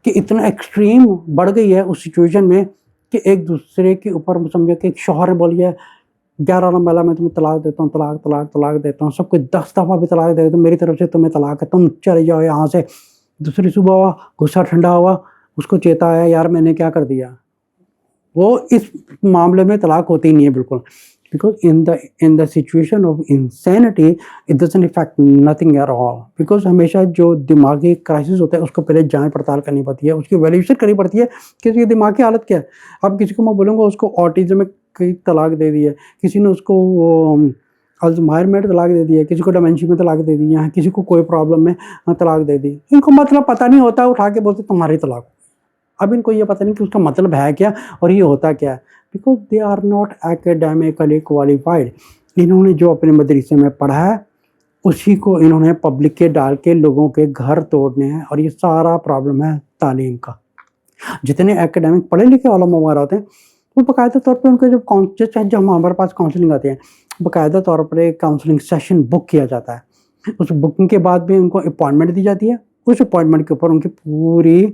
کہ اتنا ایکسٹریم بڑھ گئی ہے اس سچویشن میں کہ ایک دوسرے کے اوپر سمجھے کہ ایک شوہر نے بولی ہے 11 نمبر میں تمہیں طلاق دیتا ہوں, طلاق دیتا ہوں, سب کو 10 دفعہ بھی طلاق دے دو, میری طرف سے تمہیں طلاق ہے, تم چلے جاؤ یہاں سے. دوسری صبح ہوا, غصہ ٹھنڈا ہوا, اس کو چیتا آیا یار میں نے کیا کر دیا. وہ اس معاملے میں طلاق ہوتی نہیں ہے بالکل. because in the situation of insanity it doesn't affect nothing at all, because ہمیشہ جو دماغی کرائسس ہوتا ہے اس کو پہلے جانچ پڑتال کرنی پڑتی ہے, اس کی ویلیویشن کرنی پڑتی ہے کہ اس کی دماغ کی حالت کیا ہے. اب کسی کو میں بولوں گا اس کو آٹزم میں کئی طلاق دے دی ہے, کسی نے اس کو الزائمر میں طلاق دے دی ہے, کسی کو ڈیمنشیا میں طلاق دے دی ہے, کسی کو کوئی پرابلم میں طلاق دے دی. ان کو مطلب پتہ نہیں ہوتا, اٹھا کے بولتے تمہاری طلاق. اب ان کو یہ پتہ نہیں کہ اس کا مطلب ہے کیا اور یہ ہوتا کیا ہے, because they are not academically qualified. انہوں نے جو اپنے مدرسے میں پڑھا ہے اسی کو انہوں نے پبلک کے ڈال کے لوگوں کے گھر توڑنے ہیں, اور یہ سارا پرابلم ہے تعلیم کا. جتنے ایکیڈیمک پڑھے لکھے علماء وغیرہ ہوتے ہیں وہ باقاعدہ طور پہ ان کے جب ہمارے پاس کاؤنسلنگ آتے ہیں باقاعدہ طور پر ایک کاؤنسلنگ سیشن بک کیا جاتا ہے. اس بکنگ کے بعد بھی ان کو اپوائنٹمنٹ دی جاتی ہے. اس اپوائنٹمنٹ کے اوپر ان کی پوری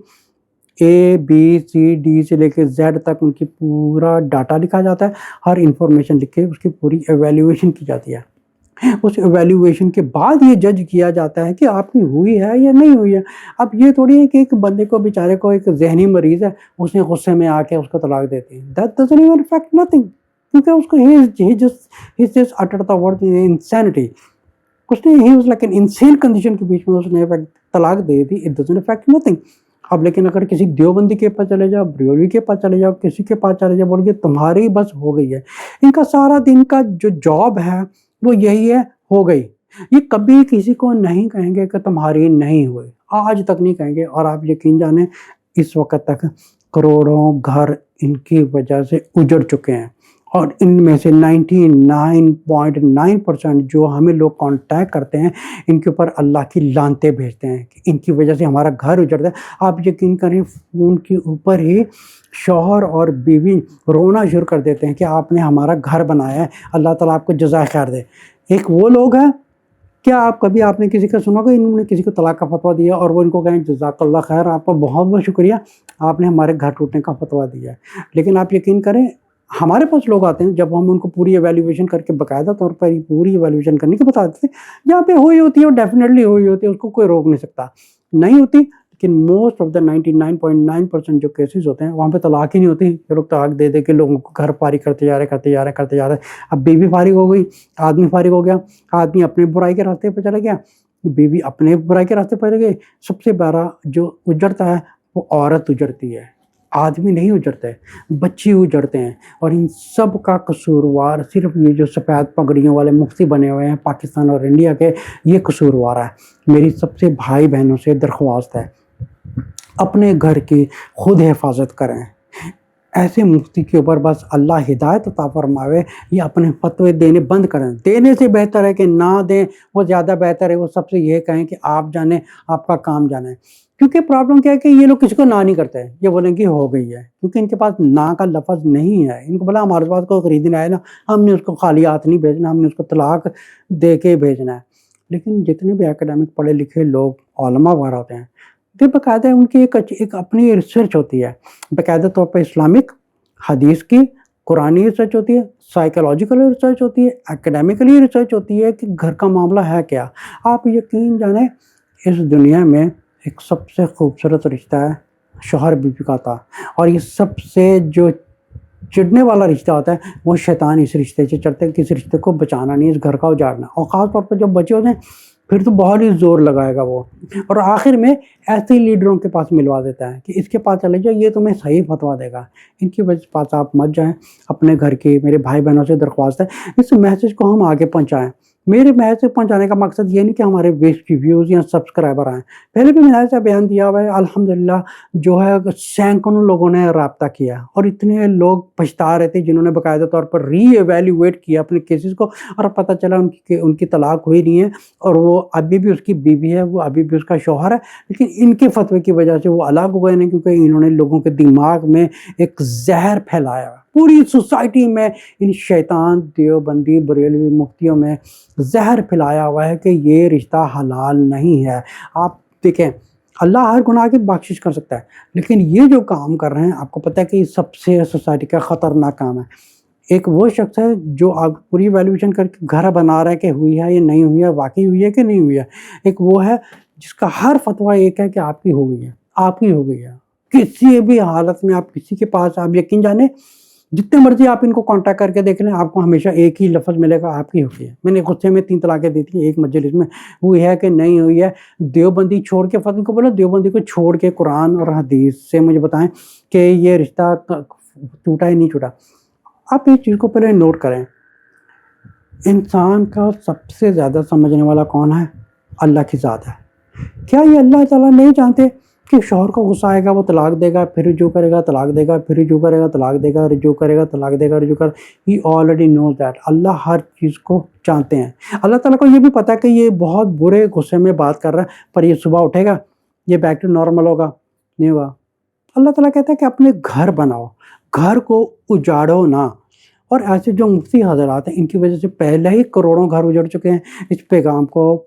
ABCD سے لے کے Z تک ان کی پورا ڈاٹا لکھا جاتا ہے, ہر انفارمیشن لکھ کے اس کی پوری ایویلیویشن کی جاتی ہے. اس ایویلیویشن کے بعد یہ جج کیا جاتا ہے کہ آپ کی ہوئی ہے یا نہیں ہوئی ہے. اب یہ تھوڑی ہے کہ ایک بندے کو بیچارے کو ایک ذہنی مریض ہے, اس نے غصے میں آ کے اس کو طلاق دیتی ہے. That doesn't even affect nothing, کیونکہ اس کو he just uttered the word insanity. اس نے he was like an insane condition کے بیچ میں اس نے طلاق دے دی. It doesn't affect nothing. اب لیکن اگر کسی دیوبندی کے پاس چلے جاؤ, بریلوی کے پاس چلے جاؤ, کسی کے پاس چلے جاؤ, بول کے تمہاری بس ہو گئی ہے. ان کا سارا دن کا جو جاب ہے وہ یہی ہے, ہو گئی. یہ کبھی کسی کو نہیں کہیں گے کہ تمہاری نہیں ہوئی, آج تک نہیں کہیں گے. اور آپ یقین جانیں اس وقت تک کروڑوں گھر ان کی وجہ سے اجڑ چکے ہیں, اور ان میں سے 99.9% جو ہمیں لوگ کانٹیکٹ کرتے ہیں ان کے اوپر اللہ کی لعنتیں بھیجتے ہیں کہ ان کی وجہ سے ہمارا گھر اجڑتا ہے. آپ یقین کریں فون کے اوپر ہی شوہر اور بیوی رونا شروع کر دیتے ہیں کہ آپ نے ہمارا گھر بنایا ہے, اللہ تعالیٰ آپ کو جزائے خیر دے. ایک وہ لوگ ہیں, کیا آپ نے کسی کا سنا کہ انہوں نے کسی کو طلاق کا فتویٰ دیا اور وہ ان کو کہیں جزاک اللہ خیر, آپ کا بہت بہت شکریہ, آپ نے ہمارے گھر ٹوٹنے کا فتویٰ دیا ہے. لیکن آپ یقین کریں ہمارے پاس لوگ آتے ہیں جب ہم ان کو پوری ایویلیویشن کر کے باقاعدہ طور پر پوری ایویلیویشن کرنے کے بتا دیتے ہیں جہاں پہ ہوئی ہوتی ہے وہ ڈیفینیٹلی ہوئی ہوتی ہے, اس کو کوئی روک نہیں سکتا. نہیں ہوتی, لیکن موسٹ آف دا 99.9% جو کیسز ہوتے ہیں وہاں پہ طلاق ہی نہیں ہوتی. یہ لوگ طلاق دے کے لوگوں کو گھر فارغ کرتے جا رہے. اب بیوی فارغ ہو گئی, آدمی فارغ ہو گیا, آدمی اپنے برائی کے راستے پہ چلا گیا, بیوی اپنے برائی کے راستے پہ چلے گئے. سب سے بڑا جو اجڑتا ہے وہ عورت اجڑتی ہے, آدمی نہیں اجڑتے, بچے اجڑتے ہیں. اور ان سب کا قصوروار صرف یہ جو سفید پگڑیوں والے مفتی بنے ہوئے ہیں پاکستان اور انڈیا کے, یہ قصوروار ہے. میری سب سے بھائی بہنوں سے درخواست ہے اپنے گھر کی خود حفاظت کریں. ایسے مفتی کے اوپر بس اللہ ہدایت عطا فرماوے, یہ اپنے فتوے دینے بند کریں. دینے سے بہتر ہے کہ نہ دیں, وہ زیادہ بہتر ہے. وہ سب سے یہ کہیں کہ آپ جانیں, آپ کا کام جانیں. کیونکہ پرابلم کیا ہے کہ یہ لوگ کسی کو نہ نہیں کرتے, یہ بولیں کہ ہو گئی ہے, کیونکہ ان کے پاس نہ کا لفظ نہیں ہے. ان کو بولا ہمارے پاس کوئی خریدنے آئے نا, ہم نے اس کو خالی ہاتھ نہیں بھیجنا, ہم نے اس کو طلاق دے کے بھیجنا ہے. لیکن جتنے بھی اکیڈمک پڑھے لکھے لوگ علماء وغیرہ ہوتے ہیں یہ باقاعدہ ان کی ایک اپنی ریسرچ ہوتی ہے. باقاعدہ طور پر اسلامک حدیث کی قرآنی ریسرچ ہوتی ہے, سائیکولوجیکل ریسرچ ہوتی ہے, اکیڈیمکلی ریسرچ ہوتی ہے کہ گھر کا معاملہ ہے کیا. آپ یقین جانیں اس دنیا میں ایک سب سے خوبصورت رشتہ ہے شوہر بیوی کا تھا, اور یہ سب سے جو چڑھنے والا رشتہ ہوتا ہے وہ شیطان اس رشتے سے چڑھتے ہیں کہ اس رشتے کو بچانا نہیں, اس گھر کا اجاڑنا. اور خاص طور پر جب بچے ہوتے ہیں پھر تو بہت ہی زور لگائے گا وہ, اور آخر میں ایسے لیڈروں کے پاس ملوا دیتا ہے کہ اس کے پاس چلے جاؤ, یہ تمہیں صحیح فتویٰ دے گا. ان کی وجہ سے پاس آپ مت جائیں. اپنے گھر کے میرے بھائی بہنوں سے درخواست ہے اس میسیج کو ہم آگے پہنچائیں. میرے میسیج پہنچانے کا مقصد یہ نہیں کہ ہمارے ویوز یا سبسکرائبر آئیں. پہلے بھی میں نے ایسا بیان دیا ہوا ہے, الحمدللہ جو ہے سینکڑوں لوگوں نے رابطہ کیا, اور اتنے لوگ پچھتا رہے تھے جنہوں نے باقاعدہ طور پر ری ایویلیویٹ کیا اپنے کیسز کو, اور پتہ چلا ان کی طلاق ہوئی نہیں ہے, اور وہ ابھی بھی اس کی بیوی ہے, وہ ابھی بھی اس کا شوہر ہے. لیکن ان کے فتوے کی وجہ سے وہ الگ ہو گئے نہیں, کیونکہ انہوں نے لوگوں کے دماغ میں ایک زہر پھیلایا پوری سوسائٹی میں. ان شیطان دیوبندی بریلوی مفتیوں میں زہر پھیلایا ہوا ہے کہ یہ رشتہ حلال نہیں ہے. آپ دیکھیں اللہ ہر گناہ کی بخشش کر سکتا ہے, لیکن یہ جو کام کر رہے ہیں آپ کو پتہ ہے کہ یہ سب سے سوسائٹی کا خطرناک کام ہے. ایک وہ شخص ہے جو آپ پوری ویلیویشن کر کے گھر بنا رہا ہے کہ ہوئی ہے یا نہیں ہوئی ہے, واقعی ہوئی ہے کہ نہیں ہوئی ہے. ایک وہ ہے جس کا ہر فتویٰ ایک ہے کہ آپ کی ہو گئی ہے, آپ کی ہو گئی ہے. کسی بھی حالت میں آپ کسی کے پاس, آپ یقین جانیں جتنے مرضی آپ ان کو کانٹیکٹ کر کے دیکھ لیں، آپ کو ہمیشہ ایک ہی لفظ ملے گا، آپ کی ہوئی ہے۔ میں نے غصے میں 3 طلاقیں دی تھیں ایک مجلس میں، ہوئی ہے کہ نہیں ہوئی ہے؟ دیوبندی چھوڑ کے، فتوی کو بولو دیوبندی کو چھوڑ کے قرآن اور حدیث سے مجھے بتائیں کہ یہ رشتہ ٹوٹا ہی نہیں ٹوٹا۔ آپ اس چیز کو پہلے نوٹ کریں، انسان کا سب سے زیادہ سمجھنے والا کون ہے؟ اللہ کی ذات ہے۔ کیا یہ اللہ تعالیٰ نہیں جانتے کہ شوہر کو غصہ آئے گا وہ طلاق دے گا، پھر رجوع کرے گا طلاق دے گا، پھر رجوع کرے گا طلاق دے گا، رجوع کرے گا طلاق دے گا، رجوع کر ہی آلریڈی نوز دیٹ۔ اللہ ہر چیز کو جانتے ہیں۔ اللہ تعالیٰ کو یہ بھی پتہ ہے کہ یہ بہت برے غصے میں بات کر رہا ہے، پر یہ صبح اٹھے گا، یہ بیک ٹو نارمل ہوگا، نہیں ہوگا۔ اللہ تعالیٰ کہتا ہے کہ اپنے گھر بناؤ، گھر کو اجاڑو نہ۔ اور ایسے جو مفتی حضرات ہیں ان کی وجہ سے پہلے ہی کروڑوں گھر اجڑ چکے ہیں۔ اس پیغام کو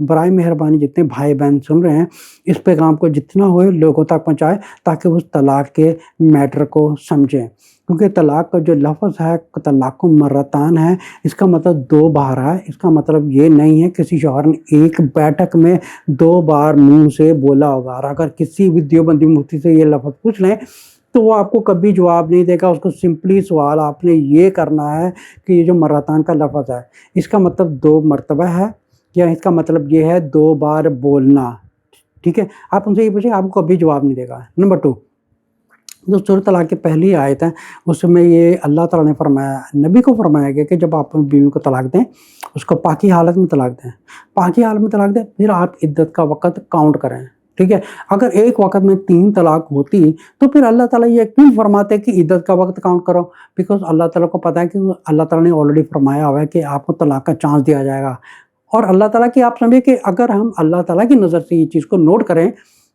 برائے مہربانی جتنے بھائی بہن سن رہے ہیں، اس پیغام کو جتنا ہوئے لوگوں تک پہنچائے تاکہ اس طلاق کے میٹر کو سمجھیں، کیونکہ طلاق کا جو لفظ ہے طلاق مرتان ہے، اس کا مطلب 2 بار ہے۔ اس کا مطلب یہ نہیں ہے کسی شوہر نے ایک بیٹھک میں 2 بار منہ سے بولا ہوگا، اور اگر کسی بھی دیوبندی مفتی سے یہ لفظ پوچھ لیں تو وہ آپ کو کبھی جواب نہیں دے گا۔ اس کو سمپلی سوال آپ نے یہ کرنا ہے کہ یہ جو مرتان کا لفظ ہے اس کا مطلب 2 مرتبہ ہے، یا اس کا مطلب یہ ہے 2 بار بولنا، ٹھیک ہے؟ آپ ان سے یہ پوچھیں، آپ کو کبھی جواب نہیں دے گا۔ نمبر 2، جو سورۃ طلاق کی پہلی آیت ہے اس میں یہ اللہ تعالیٰ نے فرمایا، نبی کو فرمایا گیا کہ جب آپ اپنی بیوی کو طلاق دیں اس کو پاکی حالت میں طلاق دیں، پاکی حالت میں طلاق دیں، پھر آپ عدت کا وقت کاؤنٹ کریں، ٹھیک ہے؟ اگر ایک وقت میں 3 طلاق ہوتی تو پھر اللہ تعالیٰ یہ کیوں فرماتے کہ عدت کا وقت کاؤنٹ کرو؟ بیکاز اللہ تعالیٰ کو پتہ ہے کہ اللہ تعالیٰ نے آلریڈی فرمایا ہوا ہے کہ آپ کو طلاق کا چانس دیا جائے گا۔ اور اللہ تعالیٰ کی آپ سمجھیں کہ اگر ہم اللہ تعالیٰ کی نظر سے یہ چیز کو نوٹ کریں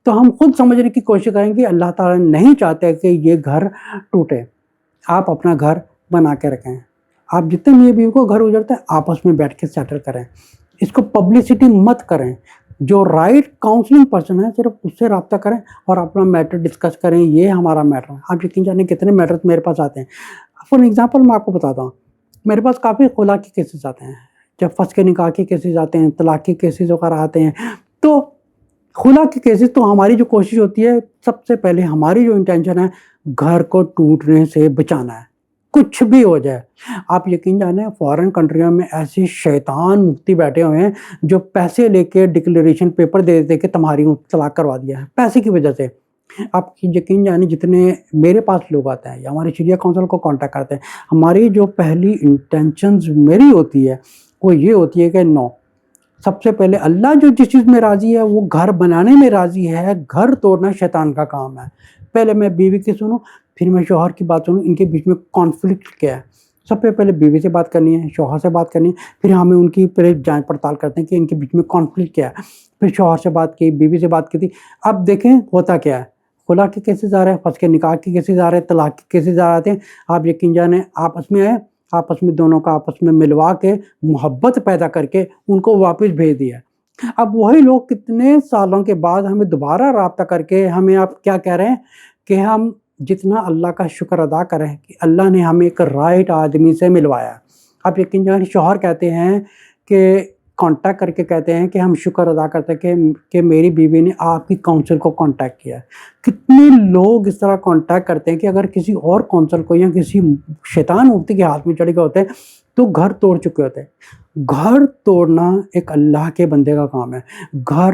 تو ہم خود سمجھنے کی کوشش کریں کہ اللہ تعالیٰ نہیں چاہتے کہ یہ گھر ٹوٹے۔ آپ اپنا گھر بنا کے رکھیں، آپ جتنے میاں بیوی کو گھر اجڑتے ہیں آپس میں بیٹھ کے سیٹل کریں، اس کو پبلسٹی مت کریں۔ جو رائٹ کاؤنسلنگ پرسن ہے صرف اس سے رابطہ کریں اور اپنا میٹر ڈسکس کریں، یہ ہمارا میٹر ہے۔ آپ یقین جانیں کتنے میٹر میرے پاس آتے ہیں۔ فار ایگزامپل میں آپ کو بتاتا ہوں، میرے پاس کافی خلا کے کیسز آتے ہیں، جب فسخ کے نکاح کے کیسز آتے ہیں، طلاق کے کیسز وغیرہ آتے ہیں۔ تو خلا کے کیسز تو ہماری جو کوشش ہوتی ہے، سب سے پہلے ہماری جو انٹینشن ہے گھر کو ٹوٹنے سے بچانا ہے، کچھ بھی ہو جائے۔ آپ یقین جانیں فارن کنٹریوں میں ایسے شیطان مفتی بیٹھے ہوئے ہیں جو پیسے لے کے ڈکلیریشن پیپر دے دیتے کہ تمہاری طلاق کروا دیا ہے پیسے کی وجہ سے۔ آپ یقین جانیں جتنے میرے پاس لوگ آتے ہیں یا ہماری شریعہ کونسل کو کانٹیکٹ کرتے ہیں، ہماری جو پہلی انٹینشنز میری ہوتی ہے وہ یہ ہوتی ہے کہ نو، سب سے پہلے اللہ جو جس چیز میں راضی ہے وہ گھر بنانے میں راضی ہے، گھر توڑنا شیطان کا کام ہے۔ پہلے میں بیوی کی سنوں، پھر میں شوہر کی بات سنوں، ان کے بیچ میں کانفلکٹ کیا ہے۔ سب سے پہلے بیوی سے بات کرنی ہے، شوہر سے بات کرنی ہے، پھر ہمیں ان کی پہلے جانچ پڑتال کرتے ہیں کہ ان کے بیچ میں کانفلکٹ کیا ہے۔ پھر شوہر سے بات کی، بیوی سے بات کی تھی، اب دیکھیں ہوتا کیا ہے۔ خلا کے کیسز آ رہے ہیں، فسخ کے نکاح کے کیسز آ رہے ہیں، طلاق کے کیسز آ رہے ہیں۔ آپ یقین جانیں آپس میں آئے، آپس میں دونوں کا آپس میں ملوا کے محبت پیدا کر کے ان کو واپس بھیج دیا۔ اب وہی لوگ کتنے سالوں کے بعد ہمیں دوبارہ رابطہ کر کے ہمیں آپ کیا کہہ رہے ہیں کہ ہم جتنا اللہ کا شکر ادا کریں کہ اللہ نے ہمیں ایک رائٹ آدمی سے ملوایا۔ آپ یقین جانیں شوہر کہتے ہیں کہ کانٹیکٹ کر کے کہتے ہیں کہ ہم شکر ادا کرتے ہیں کہ میری بیوی نے آپ کی کونسل کو کانٹیکٹ کیا۔ کتنے لوگ اس طرح کانٹیکٹ کرتے ہیں کہ اگر کسی اور کونسل کو یا کسی شیطان مفتی کے ہاتھ میں چڑھ گئے ہوتے ہیں تو گھر توڑ چکے ہوتے ہیں۔ گھر توڑنا ایک اللہ کے بندے کا کام ہے، گھر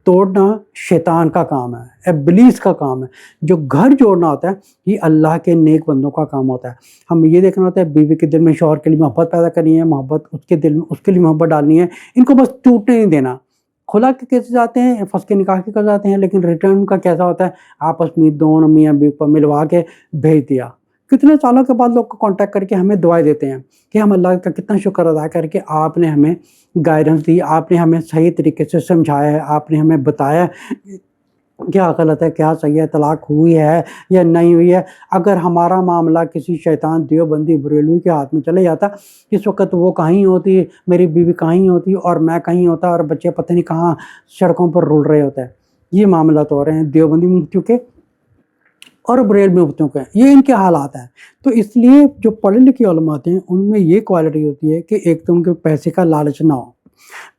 توڑنا شیطان کا کام ہے، ابلیس کا کام ہے۔ جو گھر جوڑنا ہوتا ہے یہ اللہ کے نیک بندوں کا کام ہوتا ہے۔ ہم یہ دیکھنا ہوتا ہے بیوی کے دل میں شوہر کے لیے محبت پیدا کرنی ہے، محبت اس کے دل میں اس کے لیے محبت ڈالنی ہے، ان کو بس ٹوٹنے نہیں دینا۔ خلا کے کیسز آتے ہیں، فسخ کے نکاح کے کیسز آتے ہیں، لیکن ریٹرن کا کیسا ہوتا ہے؟ آپس میں دونوں میاں بیوی کو ملوا کے بھیج دیا۔ کتنے سالوں کے بعد لوگ کو کانٹیکٹ کر کے ہمیں دعائیں دیتے ہیں کہ ہم اللہ کا کتنا شکر ادا کر کے آپ نے ہمیں گائیڈنس دی، آپ نے ہمیں صحیح طریقے سے سمجھایا ہے، آپ نے ہمیں بتایا کیا غلط ہے کیا صحیح ہے، طلاق ہوئی ہے یا نہیں ہوئی ہے۔ اگر ہمارا معاملہ کسی شیطان دیوبندی بریلوی کے ہاتھ میں چلے جاتا، اس وقت وہ کہیں ہوتی، میری بیوی کہیں ہوتی اور میں کہیں ہوتا اور بچے پتہ نہیں کہاں سڑکوں پر رول رہے ہوتے ہیں۔ یہ معاملات ہو رہے ہیں دیوبندی مفتیوں کے اور بریلوی مفتیوں کے، یہ ان کے حالات ہیں۔ تو اس لیے جو پڑھے لکھے علماء ہیں ان میں یہ کوالٹی ہوتی ہے کہ ایک تو ان کے پیسے کا لالچ نہ ہو،